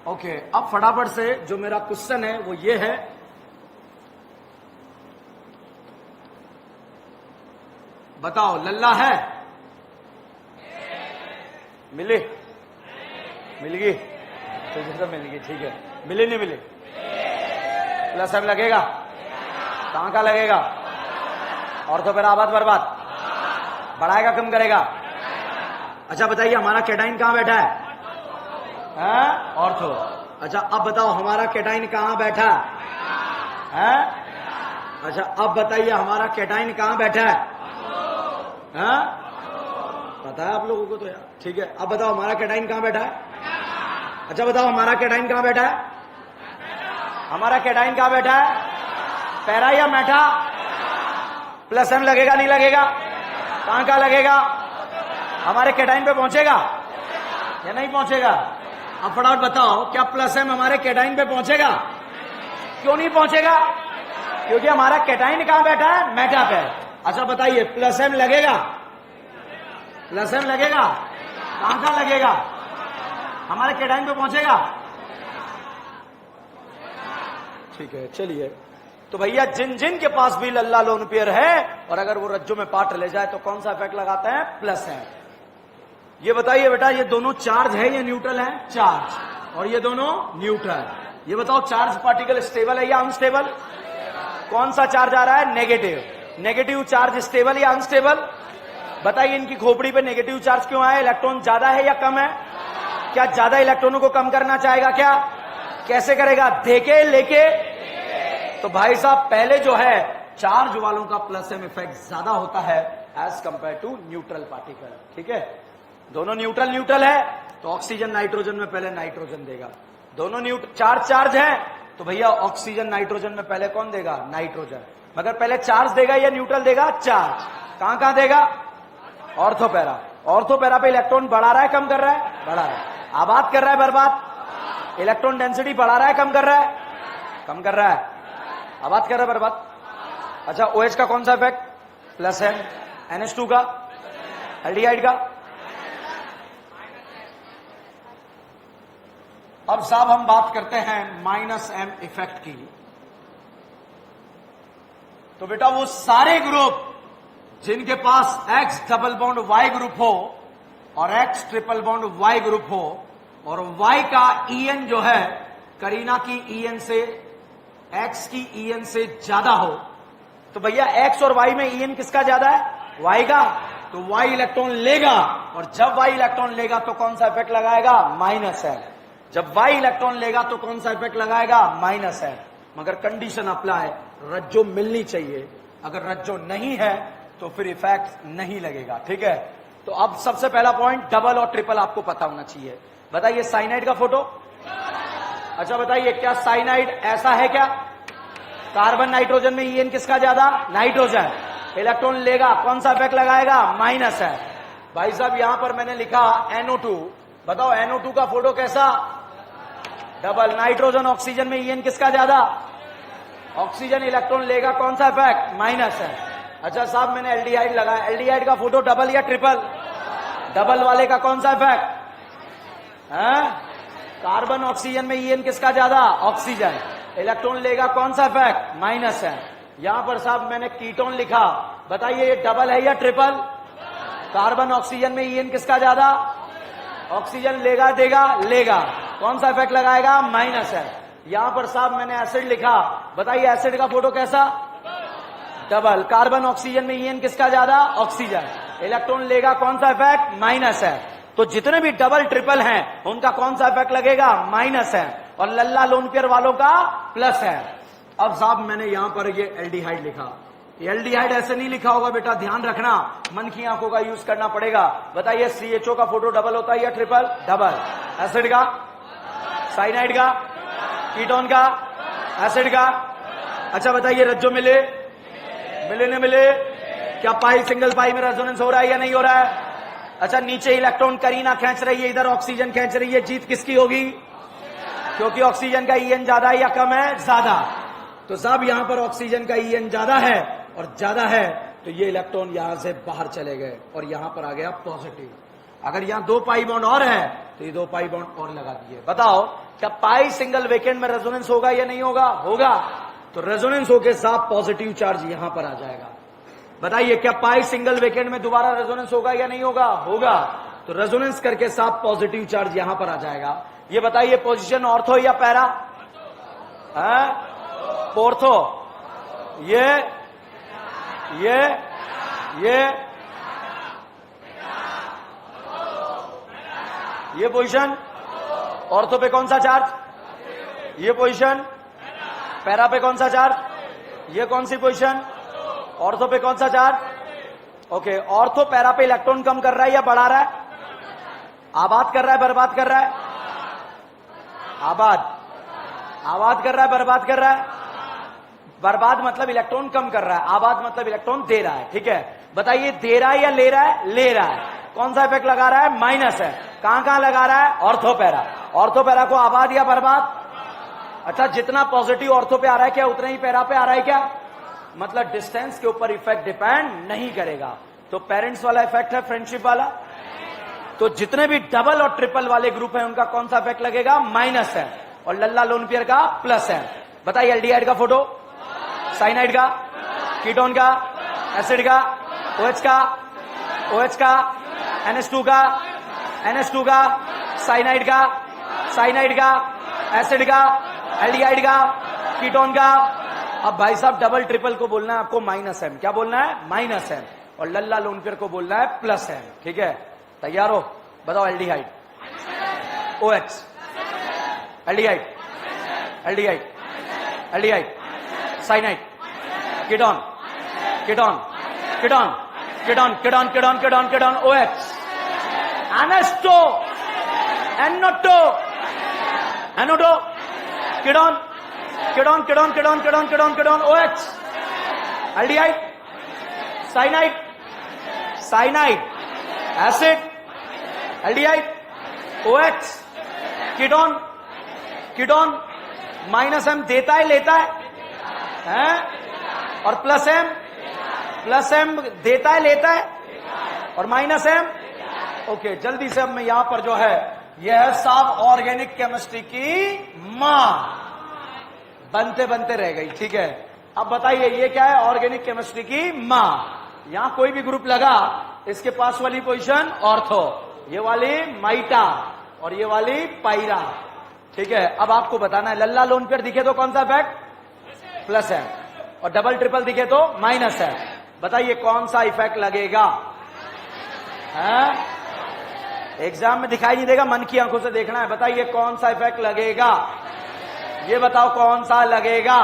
ओके, अब फटाफट से जो मेरा क्वेश्चन है वो ये है, बताओ लल्ला है? मिली? मिल गई? तो मिल गई, ठीक है। मिली नहीं मिली? प्लस एम लगेगा? कहां का लगेगा? और तो फिर आबाद बर्बाद। बढ़ाएगा कम करेगा? अच्छा बताइए हमारा कैटाइन कहां बैठा है? ऑर्थो। अच्छा अब बताओ हमारा कैटाइन कहां बैठा है? अच्छा अब बताइए हमारा कैटाइन कहां बैठा है? पता है आप लोगों को तो यार, ठीक है। अब बताओ हमारा कैटाइन कहां बैठा है? अच्छा बताओ हमारा कैटाइन कहां बैठा है? हमारा कैटाइन कहां बैठा है? पैरा या मेटा? प्लस एम लगेगा नहीं लगेगा? कहां कहां लगेगा? हमारे कैटाइन पे पहुंचेगा या नहीं पहुंचेगा? अब फटाफट बताओ क्या प्लस एम हमारे कैटाइन पे पहुंचेगा? क्यों नहीं पहुंचेगा? क्योंकि हमारा कैटाइन कहां बैठा है? मेटा पे। अच्छा बताइए प्लस एम लगेगा? प्लस एम लगेगा? कहां कहां लगेगा? हमारे कैटाइन पे पहुंचेगा? ठीक है चलिए। तो भैया जिन जिन के पास भी लल्ला लोन पेयर है और अगर वो रज्जों में पार्ट ले जाए तो कौन सा इफेक्ट लगाता है? प्लस है। ये बताइए बेटा ये दोनों चार्ज है या न्यूट्रल है? चार्ज। और ये दोनों न्यूट्रल। ये बताओ चार्ज पार्टिकल स्टेबल है या अनस्टेबल? कौन सा चार्ज आ रहा है? नेगेटिव। नेगेटिव चार्ज स्टेबल या अनस्टेबल? बताइए इनकी खोपड़ी पे नेगेटिव चार्ज क्यों आया? इलेक्ट्रॉन ज्यादा है या कम है? क्या ज्यादा इलेक्ट्रॉनों को कम करना चाहेगा क्या? कैसे करेगा? देके लेके? तो भाई साहब पहले जो है चार्ज वालों का प्लस एम इफेक्ट ज्यादा होता है as compare to neutral particle. ठीक है, दोनों न्यूट्रल न्यूट्रल है तो ऑक्सीजन नाइट्रोजन में पहले नाइट्रोजन देगा। दोनों चार्ज है तो भैया ऑक्सीजन नाइट्रोजन में पहले कौन देगा? नाइट्रोजन। मगर पहले चार्ज देगा या न्यूट्रल देगा? चार्ज। कहां कहां देगा? Ortho para. ऑर्थो पैरा पे इलेक्ट्रॉन बढ़ा रहा है कम कर रहा है? बढ़ा रहा है। आबाद कर रहा है बर्बाद? इलेक्ट्रॉन डेंसिटी बढ़ा रहा है कम कर रहा है? कम कर रहा है। आबाद कर रहा है बर्बाद। अच्छा OH का कौन सा इफेक्ट? प्लस है। NH2 का? एल्डिहाइड का? अब साहब हम बात करते हैं माइनस एम इफेक्ट की। तो बेटा वो सारे ग्रुप जिनके पास X double bond Y group हो और X triple bond Y group हो और Y का EN जो है करीना की EN से X की EN से ज्यादा हो तो भैया X और Y में EN किसका ज्यादा है? Y का। तो Y इलेक्ट्रॉन लेगा और जब Y इलेक्ट्रॉन लेगा तो कौन सा इफेक्ट लगाएगा? माइनस है। जब Y इलेक्ट्रॉन लेगा तो कौन सा इफेक्ट लगाएगा? माइनस है। मगर कंडीशन अप्लाई, रज्जो मिलनी चाहिए। अगर रज्जो नहीं है तो फिर इफेक्ट नहीं लगेगा। ठीक है, तो अब सबसे पहला पॉइंट डबल और ट्रिपल आपको पता होना चाहिए। बताइए साइनाइड का फोटो। अच्छा बताइए क्या साइनाइड ऐसा है क्या? कार्बन नाइट्रोजन में EN किसका ज्यादा? नाइट्रोजन। इलेक्ट्रॉन लेगा कौन सा इफेक्ट लगाएगा? माइनस है। भाई साहब यहां पर मैंने लिखा NO2। बताओ NO2 का फोटो कैसा? डबल। नाइट्रोजन ऑक्सीजन में EN किसका ज्यादा? ऑक्सीजन। इलेक्ट्रॉन लेगा कौन सा इफेक्ट? माइनस है। अच्छा साहब मैंने एल्डिहाइड लगाया। एल्डिहाइड का फोटो डबल या ट्रिपल? डबल वाले का कौन सा इफेक्ट? कार्बन ऑक्सीजन में EN किसका ज्यादा? ऑक्सीजन। इलेक्ट्रॉन लेगा कौन सा इफेक्ट? माइनस है। यहां पर साहब मैंने कीटोन लिखा। बताइए ये डबल है या ट्रिपल? कार्बन ऑक्सीजन में EN किसका ज्यादा? ऑक्सीजन लेगा देगा? लेगा। कौन सा इफेक्ट लगाएगा? माइनस है। यहां पर साहब मैंने एसिड लिखा। बताइए एसिड का फोटो कैसा? डबल। कार्बन ऑक्सीजन में EN किसका ज्यादा? ऑक्सीजन। इलेक्ट्रॉन लेगा कौन सा इफेक्ट? माइनस है। तो जितने भी डबल ट्रिपल हैं उनका कौन सा इफेक्ट लगेगा? माइनस है। और लल्ला लोन पेयर वालों का प्लस है। अब साहब मैंने यहां पर ये एल्डिहाइड लिखा, एल्डिहाइड ऐसे नहीं लिखा होगा बेटा, ध्यान रखना, मन की आंखों का यूज करना पड़ेगा। बताइए CHO का फोटो डबल होता है या ट्रिपल? डबल। एसिड का, साइनाइड का, कीटोन का, एसिड का। अच्छा बताइए रज्जो मिले न मिले? क्या पाई सिंगल पाई में रेजोनेंस हो रहा है या नहीं हो रहा है? अच्छा नीचे इलेक्ट्रॉन करीना खींच रही है, इधर ऑक्सीजन खींच रही है, जीत किसकी होगी? क्योंकि ऑक्सीजन का EN ज्यादा है या कम है? ज्यादा। तो साहब यहां पर ऑक्सीजन का EN ज्यादा है और ज्यादा है, तो ये इलेक्ट्रॉन यहां से बाहर चले गए और यहां पर आ गया पॉजिटिव। अगर यहां 2 पाई बॉन्ड और है तो ये 2 पाई बॉन्ड और लगा दिए। बताओ क्या पाई सिंगल वेकेंट में रेजोनेंस होगा या नहीं होगा? होगा। तो रेजोनेंस होके साहब पॉजिटिव चार्ज यहां पर आ जाएगा। बताइए क्या पाई सिंगल वेकेंट में दोबारा रेजोनेंस होगा या नहीं होगा? होगा। तो रेजोनेंस करके साहब पॉजिटिव चार्ज यहां पर आ जाएगा। ये बताइए पोजीशन ऑर्थो या पैरा? पोर्थो। ये पोजीशन ऑर्थो पे कौन सा चार्ज? ये पोजीशन पैरा पे कौन सा चार्ज? ये कौन सी पोजीशन? ऑर्थो पे कौन सा चार्ज? ओके, ऑर्थो पैरा पे इलेक्ट्रॉन कम कर रहा है या बढ़ा रहा है? आबाद कर रहा है, बर्बाद कर रहा है? आबाद कर रहा है, बर्बाद कर रहा है? बर्बाद मतलब इलेक्ट्रॉन कम कर रहा है, आबाद मतलब इलेक्ट्रॉन दे रहा है। ठीक है, बताइए दे रहा है या ले रहा है? ले रहा है। कौन सा इफेक्ट लगा रहा है? माइनस है। कहां लगा रहा है? Ortho para. ऑर्थो पैरा को आबाद या बर्बाद? अच्छा, जितना पॉजिटिव ऑर्थो पे आ रहा है क्या उतना ही पैरा पे आ रहा है क्या? मतलब डिस्टेंस के ऊपर इफेक्ट डिपेंड नहीं करेगा। तो पेरेंट्स वाला इफेक्ट है फ्रेंडशिप वाला। तो जितने भी डबल और ट्रिपल वाले ग्रुप हैं उनका कौन सा इफेक्ट लगेगा? माइनस है। और लल्ला लोन पेयर का प्लस है। बताइए एल्डिहाइड का फोटो, साइनाइड का, कीटोन का, एसिड का, OH का, NH2 का, साइनाइड का, एसिड का, एल्डिहाइड का, कीटोन का। अब भाई साहब डबल ट्रिपल को बोलना है आपको माइनस M। क्या बोलना है? Minus M। और लल्ला लोन पेयर को बोलना है प्लस M। ठीक है, तैयार हो? बताओ aldehyde, OH, aldehyde, cyanide, ketone, OH, NH2, NO2, ketone, OH, aldehyde, cyanide, acid, aldehyde, OH, ketone, minus M देता है लेता है? और प्लस M देता है लेता है? और माइनस M। ओके, जल्दी से अब मैं यहां पर जो है यह है साहब ऑर्गेनिक केमिस्ट्री की मां, बनते रह गई। ठीक है, अब बताइए ये क्या है? ऑर्गेनिक केमिस्ट्री की मां। यहां कोई भी ग्रुप लगा, इसके पास वाली पोजीशन ऑर्थो, ये वाली माइटा और ये वाली पायरा। ठीक है, अब आपको बताना है लल्ला लोन पेयर दिखे तो कौन सा इफेक्ट? प्लस है। और डबल ट्रिपल दिखे तो माइनस है। बताइए कौन सा इफेक्ट लगेगा? एग्जाम में दिखाई नहीं देगा, मन की आंखों से देखना है। बताइए कौन सा इफेक्ट लगेगा? ये बताओ कौन सा लगेगा?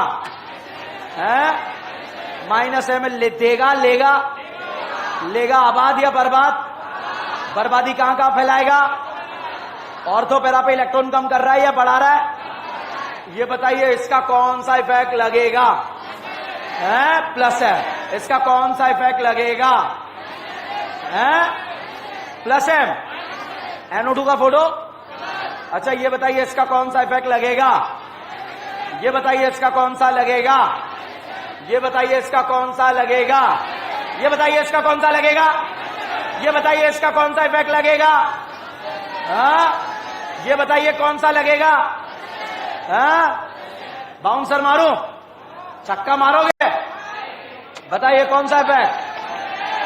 माइनस M देगा लेगा आबाद या बर्बाद? बर्बादी कहां फैलाएगा? ऑर्थो पैरा पे इलेक्ट्रॉन कम कर रहा है या बढ़ा रहा है? ये बताइए इसका कौन सा इफेक्ट लगेगा? प्लस है। इसका कौन सा इफेक्ट लगेगा? Plus M। NO2 का फोटो। अच्छा ये बताइए इसका कौन सा इफेक्ट लगेगा? ये बताइए इसका कौन सा लगेगा? ये बताइए इसका कौन सा लगेगा? ये बताइए इसका कौन सा लगेगा? ये बताइए इसका कौन सा इफेक्ट लगेगा? ये बताइए कौन सा लगेगा? बाउंसर मारूं? छक्का मारोगे? बताइए कौन सा इफेक्ट?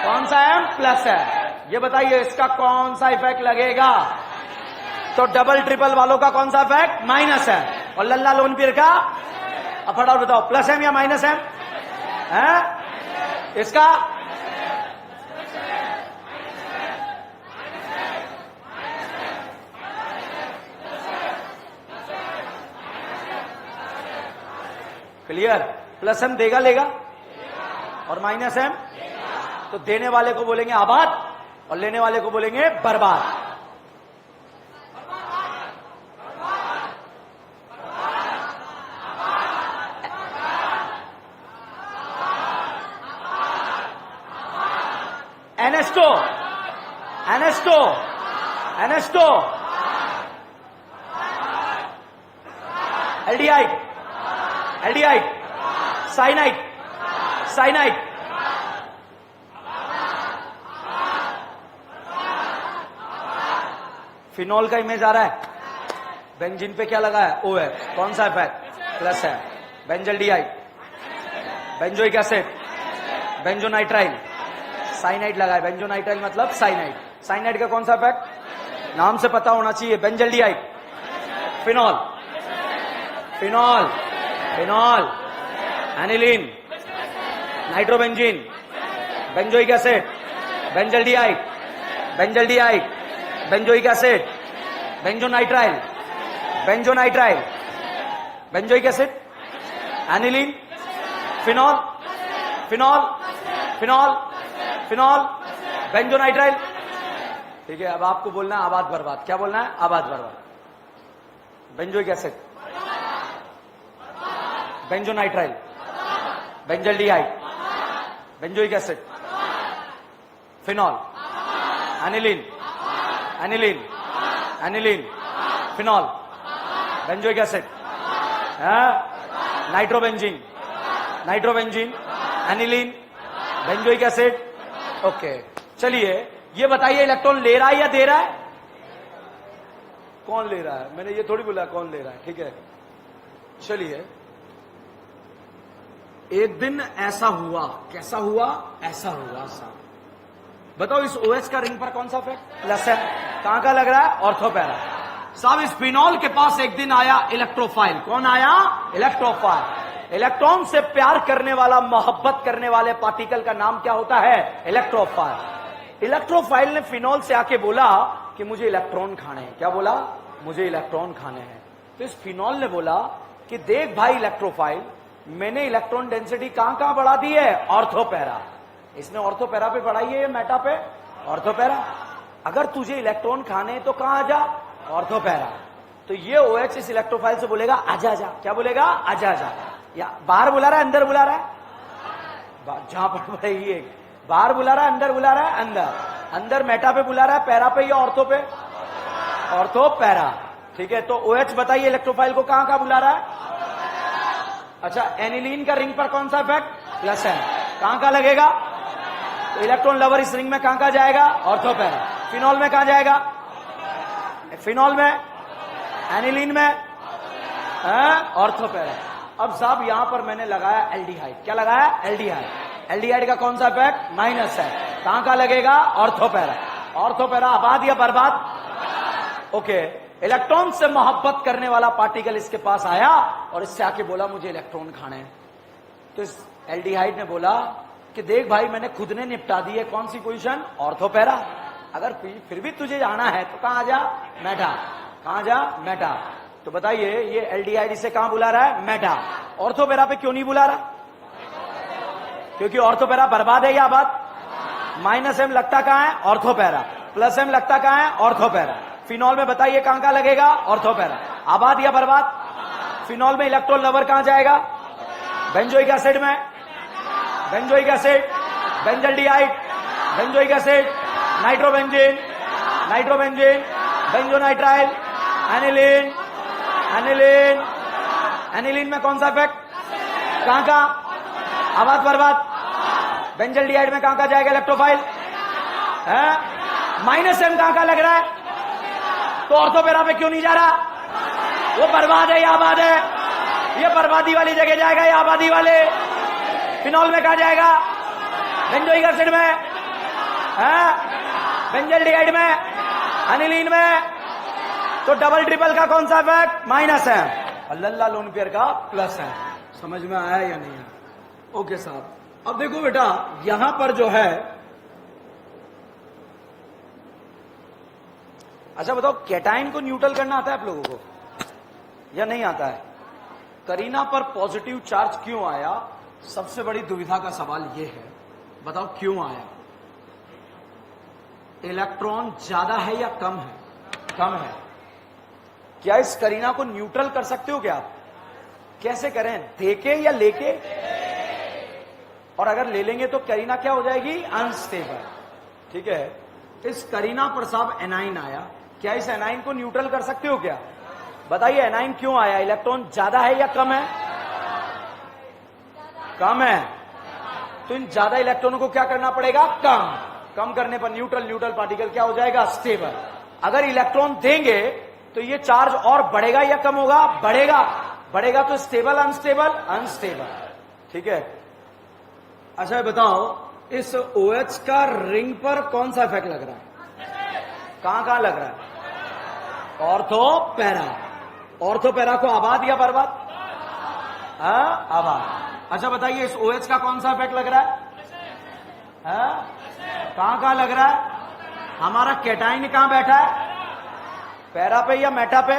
कौन सा M? प्लस है। ये बताइए इसका कौन सा इफेक्ट लगेगा? तो डबल ट्रिपल वालों का कौन सा इफेक्ट? माइनस है। और लल्ला लोन पेयर का? अब फटाफट बताओ प्लस M या माइनस M? इसका क्लियर? प्लस एम देगा लेगा और माइनस एम, तो देने वाले को बोलेंगे आबाद और लेने वाले को बोलेंगे बर्बाद। एनेस्टो, एनेस्टो, एनेस्टो, aldehyde, aldehyde, cyanide, cyanide, phenol का इमेज आ रहा है। बेंजीन पे क्या लगा है? ओ है। कौन सा इफेक्ट? प्लस है। बेंजल्डिहाइड, बेंजोइक एसिड, बेंजोनाइट्राइल, साइनाइड लगा है। बेंजोनाइट्राइल मतलब साइनाइड। साइनाइड का कौन सा इफेक्ट? नाम से पता होना चाहिए। Benzaldehyde, phenol, phenol, phenol, aniline, nitrobenzene, benzoic acid, benzaldehyde, benzaldehyde, benzoic acid, benzonitrile, benzonitrile, benzoic acid, aniline, phenol, phenol, phenol, phenol, benzonitrile. ठीक है, अब आपको बोलना है आबाद बर्बाद। क्या बोलना है? आबाद बर्बाद। Benzoic acid, benzonitrile, benzaldehyde, benzoic acid, phenol, aniline, aniline, aniline, phenol, benzoic acid, nitrobenzene, nitrobenzene, aniline, benzoic acid. Okay, चलिए ये बताइए इलेक्ट्रॉन ले रहा है या दे रहा है? कौन ले रहा है? मैंने ये थोड़ी बोला कौन ले रहा है। ठीक है, चलिए एक दिन ऐसा हुआ। कैसा हुआ? ऐसा हुआ साहब। बताओ इस OH का रिंग पर कौन सा इफेक्ट? प्लस है। कहां का लग रहा है? ऑर्थोपैरा। साहब इस फिनॉल के पास एक दिन आया इलेक्ट्रोफाइल। कौन आया? इलेक्ट्रोफाइल। इलेक्ट्रॉन से प्यार करने वाला, मोहब्बत करने वाले पार्टिकल का नाम क्या होता है? इलेक्ट्रोफाइल। इलेक्ट्रोफाइल ने फिनॉल से आके बोला कि मुझे इलेक्ट्रॉन खाने हैं। क्या बोला? मुझे इलेक्ट्रॉन खाने हैं। तो इस फिनॉल ने बोला कि देख भाई इलेक्ट्रोफाइल, मैंने इलेक्ट्रॉन डेंसिटी कहां कहां बढ़ा दी है? ऑर्थोपैरा। इसने ऑर्थोपैरा पे बढ़ाई है, मेटा पे ऑर्थोपैरा। अगर तुझे इलेक्ट्रॉन खाने हैं तो कहां आ जा? ऑर्थोपैरा। तो ये OH इस इलेक्ट्रोफाइल से बोलेगा आजा जा। क्या बोलेगा? आजा जा। या बाहर बुला रहा है, अंदर बुला रहा है? जहां पर बढ़ेगी, बाहर बुला रहा है, अंदर बुला रहा है? अंदर। अंदर मेटा पे बुला रहा है, पैरा पे या ऑर्थो पे? ऑर्थोपैरा। ठीक है, तो OH बताइए इलेक्ट्रोफाइल को कहां कहां बुला रहा है? अच्छा, एनिलीन का रिंग पर कौन सा इफेक्ट? प्लस है। कहां कहां लगेगा? तो इलेक्ट्रॉन लवर इस रिंग में कहां कहां जाएगा? ऑर्थोपैरा। फिनॉल में कहां जाएगा? फिनॉल में, एनिलीन में, ऑर्थोपैरा। अब साहब यहां पर मैंने लगाया एल्डिहाइड। क्या लगाया? एल्डिहाइड। एल्डिहाइड का कौन सा इफेक्ट? माइनस है। कहां कहां लगेगा? ऑर्थोपैरा। ऑर्थोपैरा आबाद या बर्बाद? ओके, इलेक्ट्रॉन से मोहब्बत करने वाला पार्टिकल इसके पास आया और इससे आके बोला मुझे इलेक्ट्रॉन खाने हैं। तो इस एल्डिहाइड ने बोला कि देख भाई, मैंने खुद ने निपटा दी है। कौन सी पोजीशन? ऑर्थोपैरा। अगर फिर भी तुझे जाना है तो कहां जा? मेटा। कहां जा? मेटा। तो बताइए ये एल्डिहाइड इसे कहां बुला रहा है? मेटा। ऑर्थोपैरा पे क्यों नहीं बुला रहा? क्योंकि ऑर्थोपैरा बर्बाद है या आबाद? माइनस एम लगता कहां है? ऑर्थोपैरा। प्लस एम लगता कहां है? ऑर्थोपैरा। फिनॉल में बताइए कहां कहां लगेगा? ऑर्थोपैरा। आबाद या बर्बाद? फिनॉल में इलेक्ट्रॉन लवर कहां जाएगा? बेंजोइक एसिड में, benzoic acid, benzaldehyde, benzoic acid, nitrobenzene, nitrobenzene, benzonitrile, aniline, aniline, aniline में कौन सा इफेक्ट? कहां कहां? आबाद बर्बाद? बेंजल्डिहाइड में कहां कहां जाएगा इलेक्ट्रोफाइल? माइनस एम कहां कहां लग रहा है? तो ऑर्थोपैरा पे क्यों नहीं जा रहा? वो बर्बाद है या आबाद है? ये बर्बादी वाली जगह जाएगा या आबादी वाले? फिनॉल में कहा जाएगा? बेंजोइक एसिड में, बेंजल्डिहाइड में, एनिलीन में। तो डबल ट्रिपल का कौन सा इफेक्ट? माइनस है। और लल्ला लोन पेयर का प्लस है। समझ में आया या नहीं आया? ओके साहब, अब देखो बेटा, यहां पर जो है, अच्छा बताओ कैटाइन को न्यूट्रल करना आता है आप लोगों को या नहीं आता है? करीना पर पॉजिटिव चार्ज क्यों आया? सबसे बड़ी दुविधा का सवाल यह है, बताओ क्यों आया? इलेक्ट्रॉन ज्यादा है या कम है? कम है। क्या इस करीना को न्यूट्रल कर सकते हो क्या आप? कैसे करें, देके या लेके? और अगर ले लेंगे तो करीना क्या हो जाएगी? अनस्टेबल। ठीक है, इस करीना पर साहब एनाइन आया, क्या इस एनाइन को न्यूट्रल कर सकते हो क्या? बताइए एनाइन क्यों आया? इलेक्ट्रॉन ज्यादा है या कम है? कम है। तो इन ज्यादा इलेक्ट्रॉनों को क्या करना पड़ेगा? कम करने पर न्यूट्रल पार्टिकल क्या हो जाएगा? स्टेबल। अगर इलेक्ट्रॉन देंगे तो ये चार्ज और बढ़ेगा या कम होगा? बढ़ेगा तो स्टेबल अनस्टेबल। ठीक है, अच्छा बताओ इस OH का रिंग पर कौन सा इफेक्ट लग रहा है? कहां लग रहा है? ऑर्थो पैरा को आबाद या बर्बाद? आबाद। अच्छा बताइए इस OH का कौन सा इफेक्ट लग रहा है? कहां लग रहा है? हमारा कैटाइन कहां बैठा है? पैरा पे या मेटा पे?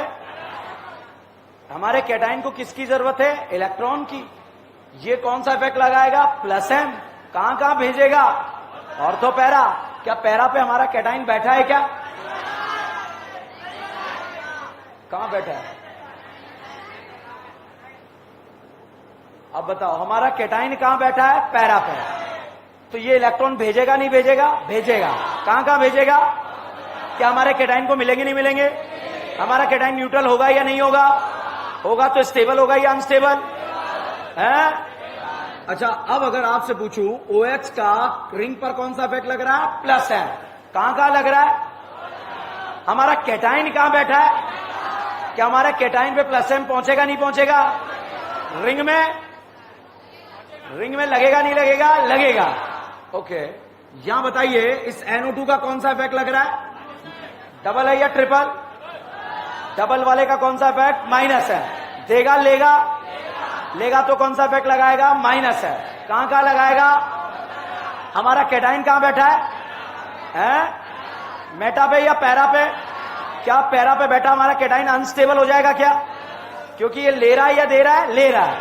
हमारे कैटाइन को किसकी जरूरत है? इलेक्ट्रॉन की। ये कौन सा इफेक्ट लगाएगा? +M। कहां भेजेगा? Ortho para. क्या पैरा पे हमारा कैटाइन बैठा है क्या? कहां बैठा है? अब बताओ हमारा कैटाइन कहां बैठा है? पैरा पे। तो ये इलेक्ट्रॉन भेजेगा नहीं भेजेगा? भेजेगा। कहां भेजेगा? क्या हमारे कैटाइन को मिलेंगे नहीं मिलेंगे? हमारा कैटाइन न्यूट्रल होगा या नहीं होगा? होगा तो स्टेबल होगा या अनस्टेबल है? अच्छा अब अगर आपसे पूछूं OH का रिंग पर कौन सा इफेक्ट लग रहा है? +M। कहां लग रहा है? हमारा कैटाइन कहां बैठा है? क्या हमारे कैटाइन पे +M पहुंचेगा नहीं पहुंचेगा? रिंग में लगेगा नहीं लगेगा? लगेगा। ओके, यहां बताइए इस NO2 का कौन सा इफेक्ट लग रहा है? डबल है या ट्रिपल? डबल वाले का कौन सा इफेक्ट? माइनस है। देगा लेगा तो कौन सा इफेक्ट लगाएगा? माइनस है। कहां लगाएगा? हमारा कैटाइन कहां बैठा है? मेटा पे या पैरा पे? क्या पैरा पे बैठा हमारा कैटाइन अनस्टेबल हो जाएगा क्या? क्योंकि ये ले रहा है या दे रहा है? ले रहा है।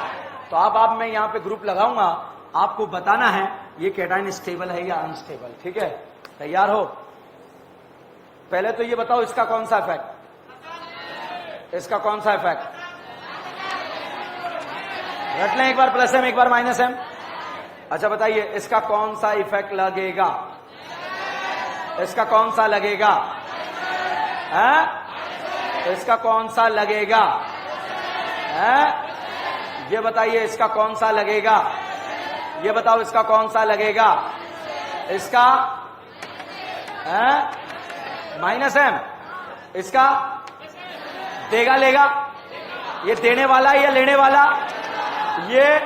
तो अब मैं यहां पे ग्रुप लगाऊंगा, आपको बताना है ये कैटाइन स्टेबल है या अनस्टेबल। ठीक है, तैयार हो? पहले तो ये बताओ इसका कौन सा इफेक्ट? इसका कौन सा इफेक्ट? रट लें, एक बार +M एक बार -M। अच्छा बताइए इसका कौन सा इफेक्ट लगेगा? इसका कौन सा लगेगा? इसका कौन सा लगेगा? ये बताइए इसका कौन सा लगेगा? ये बताओ इसका कौन सा लगेगा? इसका -M। इसका देगा लेगा? ये देने वाला या लेने वाला? ये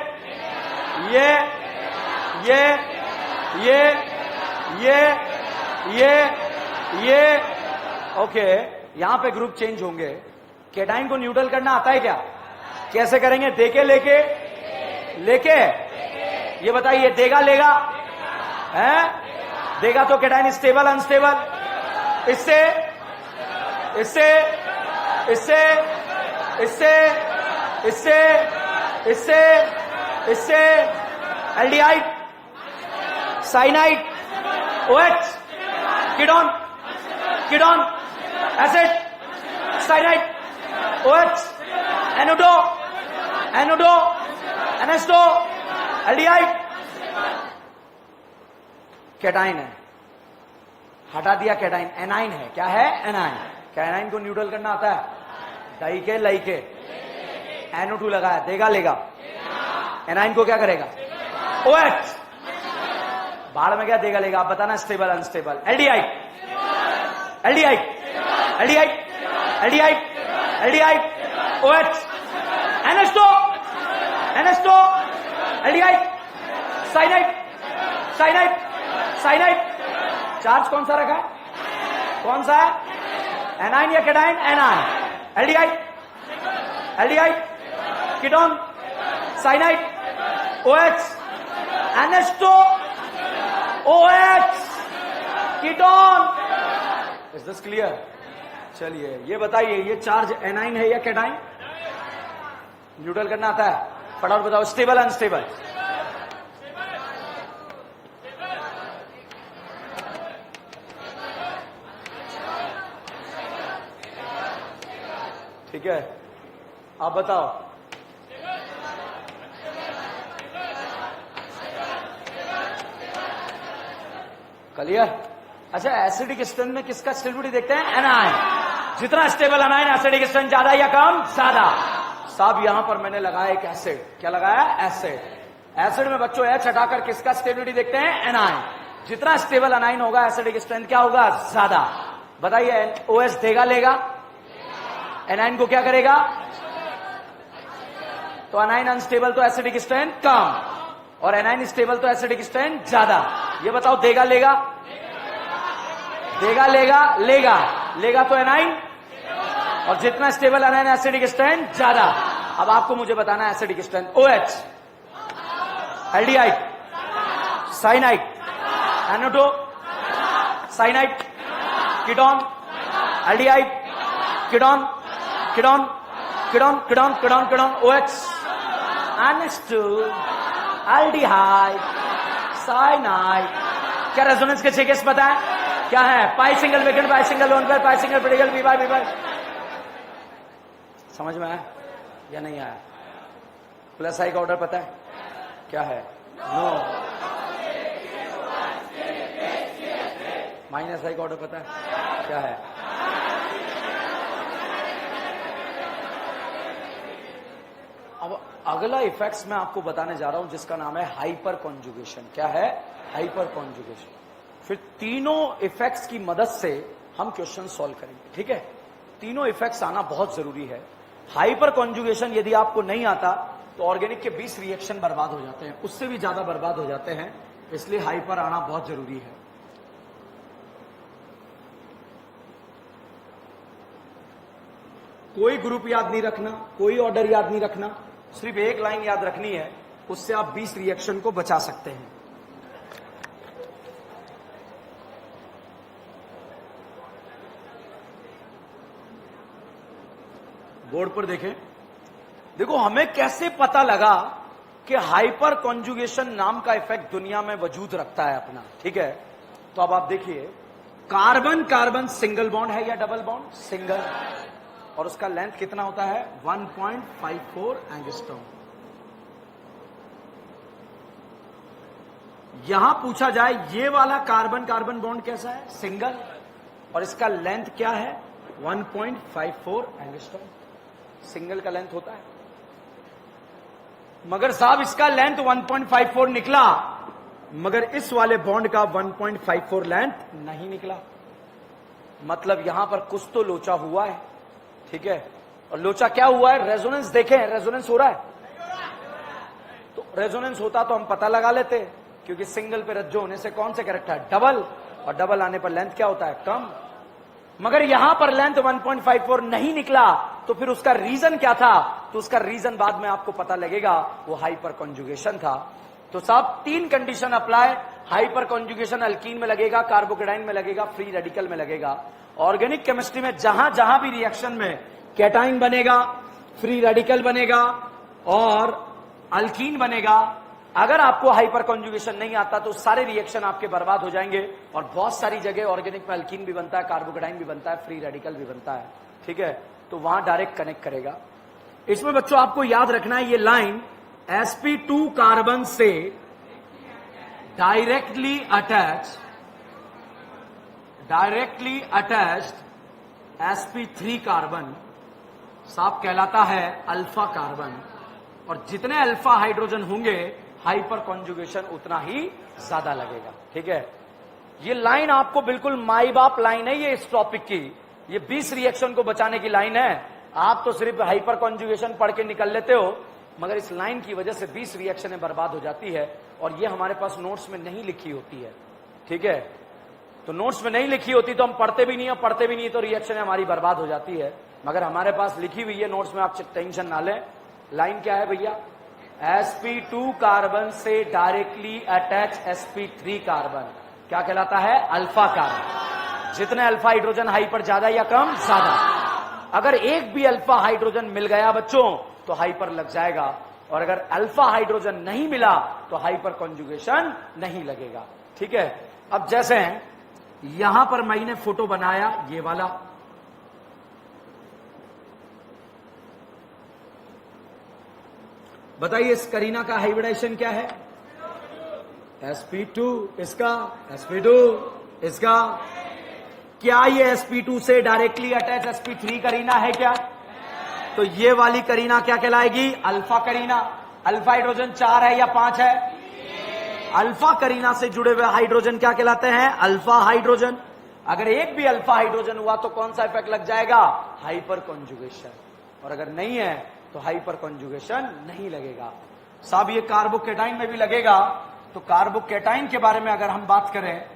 ओके, यहां पे ग्रुप चेंज होंगे। कैटाइन को न्यूट्रल करना आता है क्या? कैसे करेंगे? देके लेके? ये बताइए देगा लेगा? देगा तो कैटाइन स्टेबल अनस्टेबल? इससे aldehyde, cyanide, OH, ketone, acid, cyanide, OH, NO2, NH2, aldehyde. Cation है, हटा दिया कैटाइन, एनाइन है। क्या है? एनाइन। क्या एनाइन को न्यूट्रल करना आता है? डाई के लाई के NO2 लगाया, देगा लेगा? एनाइन को क्या करेगा? OH। बाढ़ में क्या देगा लेगा? आप बताना, stable unstable? Aldehyde, OH, NH2, aldehyde, cyanide. Charge कौन सा रखा है? कौन सा है? एनाइन या cation? A9. Aldehyde, ketone, cyanide, OH, NH2, OH, ketone. Is this clear? चलिए ये बताइए ये चार्ज एनाइन है या कैटाइन? न्यूट्रल करना आता है? फटाफट बताओ, स्टेबल अनस्टेबल? ठीक है, आप बताओ। क्लियर? अच्छा, एसिडिक स्ट्रेंथ में किसका स्टेबिलिटी देखते हैं? एनायन। जितना स्टेबल एनायन, एसिडिक स्ट्रेंथ ज्यादा या कम? ज्यादा। साहब यहां पर मैंने लगाया एक एसिड। क्या लगाया? एसिड। एसिड में बच्चों एच हटाकर किसका स्टेबिलिटी देखते हैं? एनायन। जितना स्टेबल एनायन होगा, एसिडिक स्ट्रेंथ क्या होगा? ज्यादा। बताइए, ओएच देगा लेगा? एनायन को क्या करेगा? तो एनायन अनस्टेबल तो एसिडिक स्ट्रेंथ कम, और एनायन स्टेबल तो एसिडिक स्ट्रेंथ ज्यादा। ये बताओ, देगा लेगा? देगा लेगा? लेगा। लेगा तो एनायन, और जितना स्टेबल एनायन एसिडिक स्ट्रेंथ ज्यादा। अब आपको मुझे बताना है acidic strength. OH, aldehyde, cyanide, एनोटो, cyanide, ketone, aldehyde, ketone, ketone, ketone, ketone, ketone, ketone, OH, एनेस्टो, एल्डिहाइड, साइनाइड। क्या रेजोनेंस के 6 केस पता है? क्या है? Pi single vacant, pi single lone pair, pi single critical, B by B by. समझ में आया या नहीं आया? प्लस आई का ऑर्डर पता है क्या है? नो। माइनस आई का ऑर्डर पता है क्या है? अब अगला इफेक्ट्स मैं आपको बताने जा रहा हूं, जिसका नाम है हाइपर कॉन्जुगेशन। क्या है? Hyper conjugation. फिर तीनों इफेक्ट्स की मदद से हम क्वेश्चन सॉल्व करेंगे। ठीक है, तीनों इफेक्ट्स आना बहुत जरूरी है। हाइपर कॉन्जुगेशन यदि आपको नहीं आता तो ऑर्गेनिक के 20 रिएक्शन बर्बाद हो जाते हैं, उससे भी ज्यादा बर्बाद हो जाते हैं। इसलिए हाइपर आना बहुत जरूरी है। कोई ग्रुप याद नहीं रखना, कोई ऑर्डर याद नहीं रखना, सिर्फ एक लाइन याद रखनी है, उससे आप 20 रिएक्शन को बचा सकते हैं। बोर्ड पर देखें। देखो, हमें कैसे पता लगा कि हाइपर कॉन्जुगेशन नाम का इफेक्ट दुनिया में वजूद रखता है अपना? ठीक है, तो अब आप देखिए, कार्बन कार्बन सिंगल बॉन्ड है या डबल बॉन्ड? सिंगल, और उसका लेंथ कितना होता है? 1.54 एंगस्ट्रॉम। यहां पूछा जाए ये वाला कार्बन कार्बन बॉन्ड कैसा है? सिंगल, और इसका लेंथ क्या है? 1.54 एंगस्ट्रॉम। सिंगल का लेंथ होता है, मगर साहब इसका लेंथ 1.54 निकला, मगर इस वाले बॉन्ड का 1.54 लेंथ नहीं निकला। मतलब यहां पर कुछ तो लोचा हुआ है। ठीक है, और लोचा क्या हुआ है? रेजोनेंस देखें, रेजोनेंस हो रहा है। तो रेजोनेंस होता तो हम पता लगा लेते, क्योंकि सिंगल पे रज्जो होने से कौन से करेक्ट है? डबल, और डबल आने पर लेंथ क्या होता है? कम। मगर यहां पर लेंथ 1.54 नहीं निकला, तो फिर उसका रीजन क्या था? तो उसका रीजन बाद में आपको पता लगेगा, वो हाइपर कॉन्जुगेशन था। तो साहब 3 condition apply. Hyper conjugation alkyne में लगेगा, कार्बोकेटाइन में लगेगा, फ्री रेडिकल में लगेगा। ऑर्गेनिक केमिस्ट्री में जहां जहां भी रिएक्शन में कैटाइन बनेगा, फ्री रेडिकल बनेगा और अल्कीन बनेगा, अगर आपको हाइपर कॉन्जुगेशन नहीं आता तो सारे रिएक्शन आपके बर्बाद हो जाएंगे। और बहुत सारी जगह ऑर्गेनिक में अल्कीन भी बनता है, कार्बोकेटाइन भी बनता है, फ्री रेडिकल भी बनता है। ठीक है, तो वहां डायरेक्ट कनेक्ट करेगा। इसमें बच्चों आपको याद रखना है, ये लाइन sp2 कार्बन से डायरेक्टली अटैच्ड sp3 कार्बन साफ कहलाता है अल्फा कार्बन, और जितने अल्फा हाइड्रोजन होंगे हाइपर कॉन्जुगेशन उतना ही ज्यादा लगेगा। ठीक है, ये लाइन आपको बिल्कुल माई बाप लाइन है ये इस टॉपिक की। ये 20 रिएक्शन को बचाने की लाइन है। आप तो सिर्फ हाइपर कॉन्जुगेशन पढ़ के निकल लेते हो, मगर इस लाइन की वजह से 20 रिएक्शनें बर्बाद हो जाती है, और ये हमारे पास नोट्स में नहीं लिखी होती है। ठीक है, तो नोट्स में नहीं लिखी होती तो हम पढ़ते भी नहीं, और पढ़ते भी नहीं तो रिएक्शन हमारी बर्बाद हो जाती है। मगर हमारे पास लिखी हुई है नोट्स में, आप टेंशन ना लें। लाइन क्या है भैया? sp2 कार्बन से डायरेक्टली अटैच sp3 कार्बन क्या कहलाता है? Alpha carbon. जितने अल्फा हाइड्रोजन हाइपर ज्यादा या कम? ज्यादा। अगर एक भी अल्फा हाइड्रोजन मिल गया बच्चों तो हाइपर लग जाएगा, और अगर अल्फा हाइड्रोजन नहीं मिला तो हाइपर कॉन्जुगेशन नहीं लगेगा। ठीक है, अब जैसे यहां पर मैंने फोटो बनाया ये वाला, बताइए इस करीना का हाइब्रिडाइजेशन क्या है? sp2, इसका sp2, इसका क्या ये sp2 से डायरेक्टली अटैच sp3 करीना है क्या? तो ये वाली करीना क्या कहलाएगी? अल्फा करीना। अल्फा हाइड्रोजन 4 है या 5 है? अल्फा करीना से जुड़े हुए हाइड्रोजन क्या कहलाते हैं? Alpha hydrogen. अगर एक भी अल्फा हाइड्रोजन हुआ तो कौन सा इफेक्ट लग जाएगा? Hyper conjugation. और अगर नहीं है तो हाइपर कॉन्जुगेशन नहीं लगेगा। साहब ये कार्बोकेटाइन में भी लगेगा। तो कार्बोकेटाइन के बारे में अगर हम बात करें,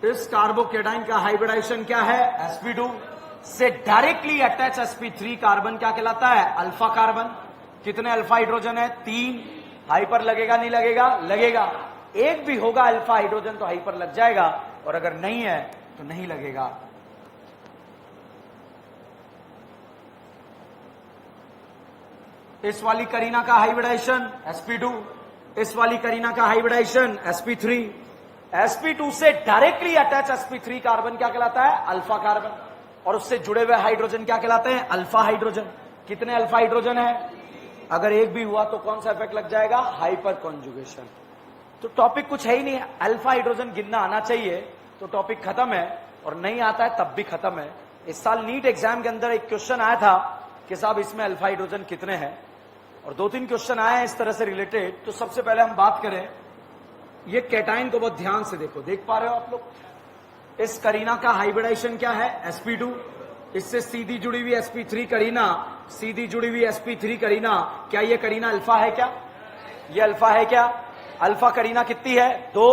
इस कार्बोकेटाइन का हाइब्रिडाइजेशन क्या है? sp2 से डायरेक्टली अटैच sp3 कार्बन क्या कहलाता है? Alpha carbon. कितने अल्फा हाइड्रोजन है? 3। हाइपर लगेगा नहीं लगेगा? लगेगा। एक भी होगा अल्फा हाइड्रोजन तो हाइपर लग जाएगा, और अगर नहीं है तो नहीं लगेगा। इस वाली करीना का हाइब्रिडाइजेशन sp2, इस वाली करीना का हाइब्रिडाइजेशन sp3। sp2 से डायरेक्टली अटैच sp3 कार्बन क्या कहलाता है? Alpha carbon. और उससे जुड़े हुए हाइड्रोजन क्या कहलाते हैं? Alpha hydrogen. कितने अल्फा हाइड्रोजन है? अगर एक भी हुआ तो कौन सा इफेक्ट लग जाएगा? Hyper conjugation. तो टॉपिक कुछ है ही नहीं, अल्फा हाइड्रोजन गिनना आना चाहिए तो टॉपिक खत्म है, और नहीं आता है तब भी खत्म है। इस साल नीट एग्जाम के अंदर एक क्वेश्चन आया था कि साहब इसमें अल्फा हाइड्रोजन कितने हैं, और 2-3 क्वेश्चन आए हैं इस तरह से रिलेटेड। तो सबसे पहले हम बात करें, ये कैटाइन को बहुत ध्यान से देखो, देख पा रहे हो आप लोग? इस करीना का हाइब्रिडाइजेशन क्या है? sp2। इससे सीधी जुड़ी हुई sp3 करीना, सीधी जुड़ी हुई sp3 करीना। क्या ये करीना अल्फा है क्या? ये अल्फा है क्या? अल्फा करीना कितनी है? 2।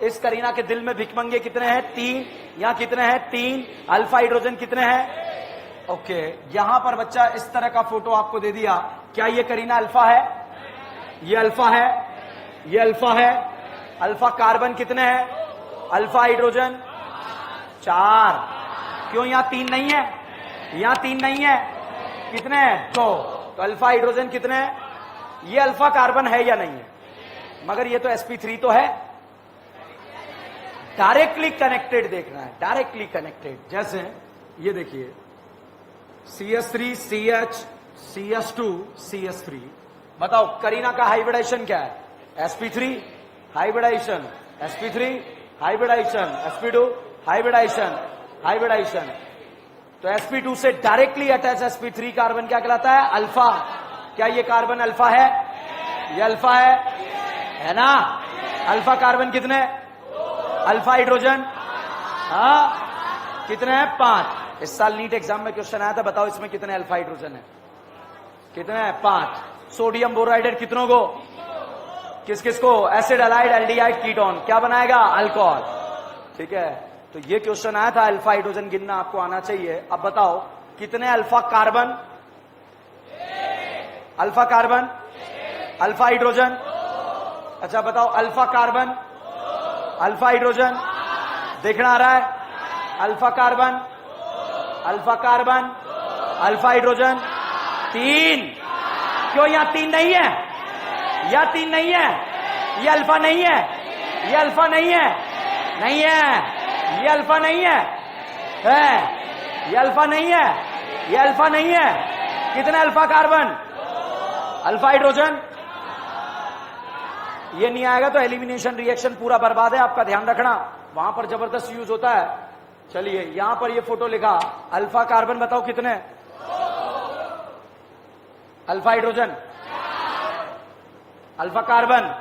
इस करीना के दिल में भिकमंगे कितने हैं? 3। यहां कितने हैं? 3। अल्फा हाइड्रोजन कितने हैं? ओके, यहां पर बच्चा इस तरह का फोटो आपको दे दिया। क्या ये करीना अल्फा है? ये अल्फा है, ये अल्फा है। अल्फा कार्बन कितने हैं? Alpha hydrogen 4। क्यों यहां 3 नहीं है? यहां 3 नहीं है, कितने हैं? 2। तो अल्फा हाइड्रोजन कितने हैं? ये अल्फा कार्बन है या नहीं है? मगर ये तो sp3 तो है। डायरेक्टली कनेक्टेड देखना है, डायरेक्टली कनेक्टेड। जैसे ये देखिए CH3 CH CH2 CH3। बताओ करीना का हाइब्रिडाइजेशन क्या है? sp3 hybridisation, sp3 hybridisation, sp2 hybridisation, hybridisation. तो sp2 से डायरेक्टली अटैच sp3 कार्बन क्या कहलाता है? अल्फा। क्या ये कार्बन अल्फा है? ये अल्फा है ना? अल्फा कार्बन कितने? अल्फा हाइड्रोजन कितने हैं? 5। इस साल नीट एग्जाम में क्वेश्चन आया था, बताओ इसमें कितने अल्फा हाइड्रोजन है? कितने हैं? 5। सोडियम बोराइड कितनों को? किस किस को? एसिड एलाइड एल्डिहाइड कीटोन क्या बनाएगा? अल्कोहल। ठीक है, तो ये क्वेश्चन आया था, अल्फा हाइड्रोजन गिनना आपको आना चाहिए। अब बताओ कितने alpha carbon? Alpha carbon, alpha hydrogen. अच्छा बताओ अल्फा कार्बन, अल्फा हाइड्रोजन देखना आ रहा है? Alpha carbon, alpha carbon, alpha hydrogen 3। क्यों यहां 3 नहीं है? या 3 नहीं है? ये अल्फा नहीं है, ये अल्फा नहीं है, नहीं है, ये अल्फा नहीं है, ये अल्फा नहीं है, ये अल्फा नहीं है। कितने अल्फा कार्बन? Alpha hydrogen. ये नहीं आएगा तो एलिमिनेशन रिएक्शन पूरा बर्बाद है, आपका ध्यान रखना, वहां पर जबरदस्त यूज होता है। चलिए यहां पर ये फोटो लिखा, अल्फा कार्बन बताओ कितने? Alpha hydrogen, alpha carbon.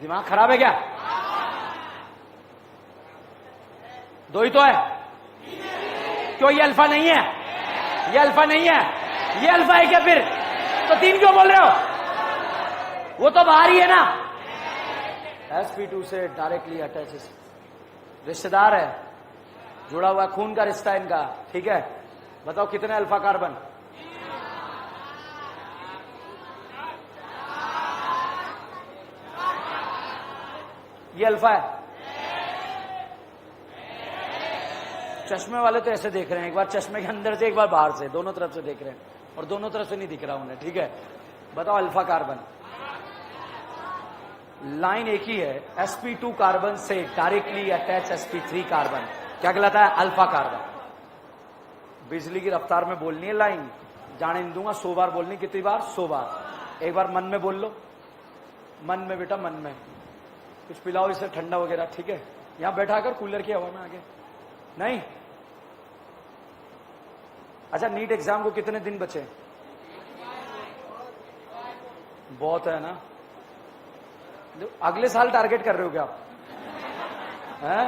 दिमाग खराब है क्या? 2 ही तो है। क्यों ये अल्फा नहीं है? ये अल्फा नहीं है, ये अल्फा है क्या फिर? तो 3 क्यों बोल रहे हो? वो तो बाहर ही है ना। sp2 से डायरेक्टली अटैच, रिश्तेदार है, जुड़ा हुआ खून का रिश्ता इनका। ठीक है, बताओ कितने अल्फा कार्बन? ये अल्फा है। चश्मे वाले तो ऐसे देख रहे हैं, एक बार चश्मे के अंदर से एक बार बाहर से, दोनों तरफ से देख रहे हैं, और दोनों तरफ से नहीं दिख रहा उन्हें। ठीक है, बताओ अल्फा कार्बन, लाइन एक ही है, sp2 कार्बन से डायरेक्टली अटैच sp3 कार्बन, क्या कहलाता है? Alpha carbon. बिजली की रफ्तार में बोलनी है लाइन, जाने नहीं दूंगा, 100 बार बोलनी। कितनी बार? 100 बार। एक बार मन में बोल लो, मन में बेटा, मन में कुछ पिलाओ इसे ठंडा वगैरह। ठीक है, यहां बैठा कर कूलर की हवा में आगे नहीं। अच्छा, नीट एग्जाम को कितने दिन बचे? बहुत है ना। अगले साल टारगेट कर रहे हो क्या आप? हैं?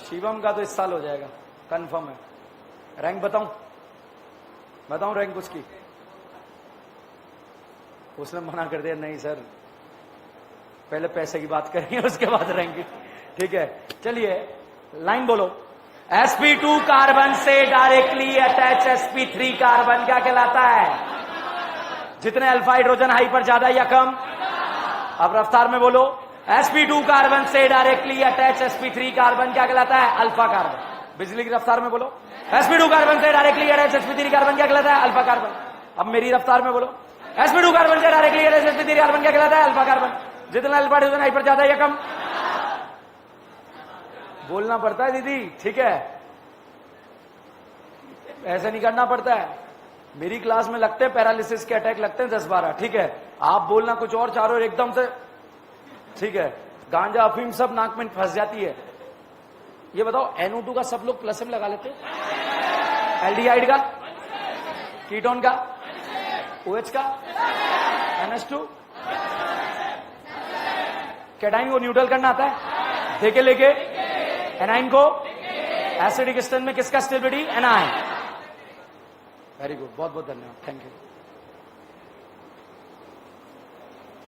शिवम का तो इस साल हो जाएगा, कंफर्म है। रैंक बताऊं? बताऊं रैंक उसकी? उसने मना कर दिया, नहीं सर पहले पैसे की बात करेंगे उसके बाद रैंक की। ठीक है, चलिए लाइन बोलो। sp2 कार्बन से डायरेक्टली अटैच sp3 कार्बन क्या कहलाता है? जितने अल्फा हाइड्रोजन हाई पर ज्यादा या कम? अब रफ्तार में बोलो। sp2 कार्बन से डायरेक्टली अटैच sp3 कार्बन क्या कहलाता है? Alpha carbon. बिजली की रफ्तार में बोलो। sp2 कार्बन से डायरेक्टली अटैच sp3 कार्बन क्या कहलाता है? Alpha carbon. अब मेरी रफ्तार में बोलो। sp2 कार्बन से डायरेक्टली अटैच sp3 कार्बन क्या कहलाता है? Alpha carbon. जितना अल्फा हाइड्रोजन हाई पर ज्यादा या कम? बोलना पड़ता है दीदी, ठीक है, ऐसे नहीं करना पड़ता है। मेरी क्लास में लगते हैं पैरालिसिस के अटैक लगते हैं 10-12। ठीक है, आप बोलना कुछ और चारों ओर एकदम से। ठीक है, गांजा अफीम सब नाक में फंस जाती है। ये बताओ, NO2 का सब लोग प्लस में लगा लेते हैं, एल्डिहाइड का, कीटोन का, OH का, NH2, कैटाइन को न्यूट्रल करना आता है, देखे लेके एनाइन को एसिडिक स्टेट में किसका स्टेबिलिटी? एनाइन। वेरी गुड, बहुत बहुत धन्यवाद, थैंक यू।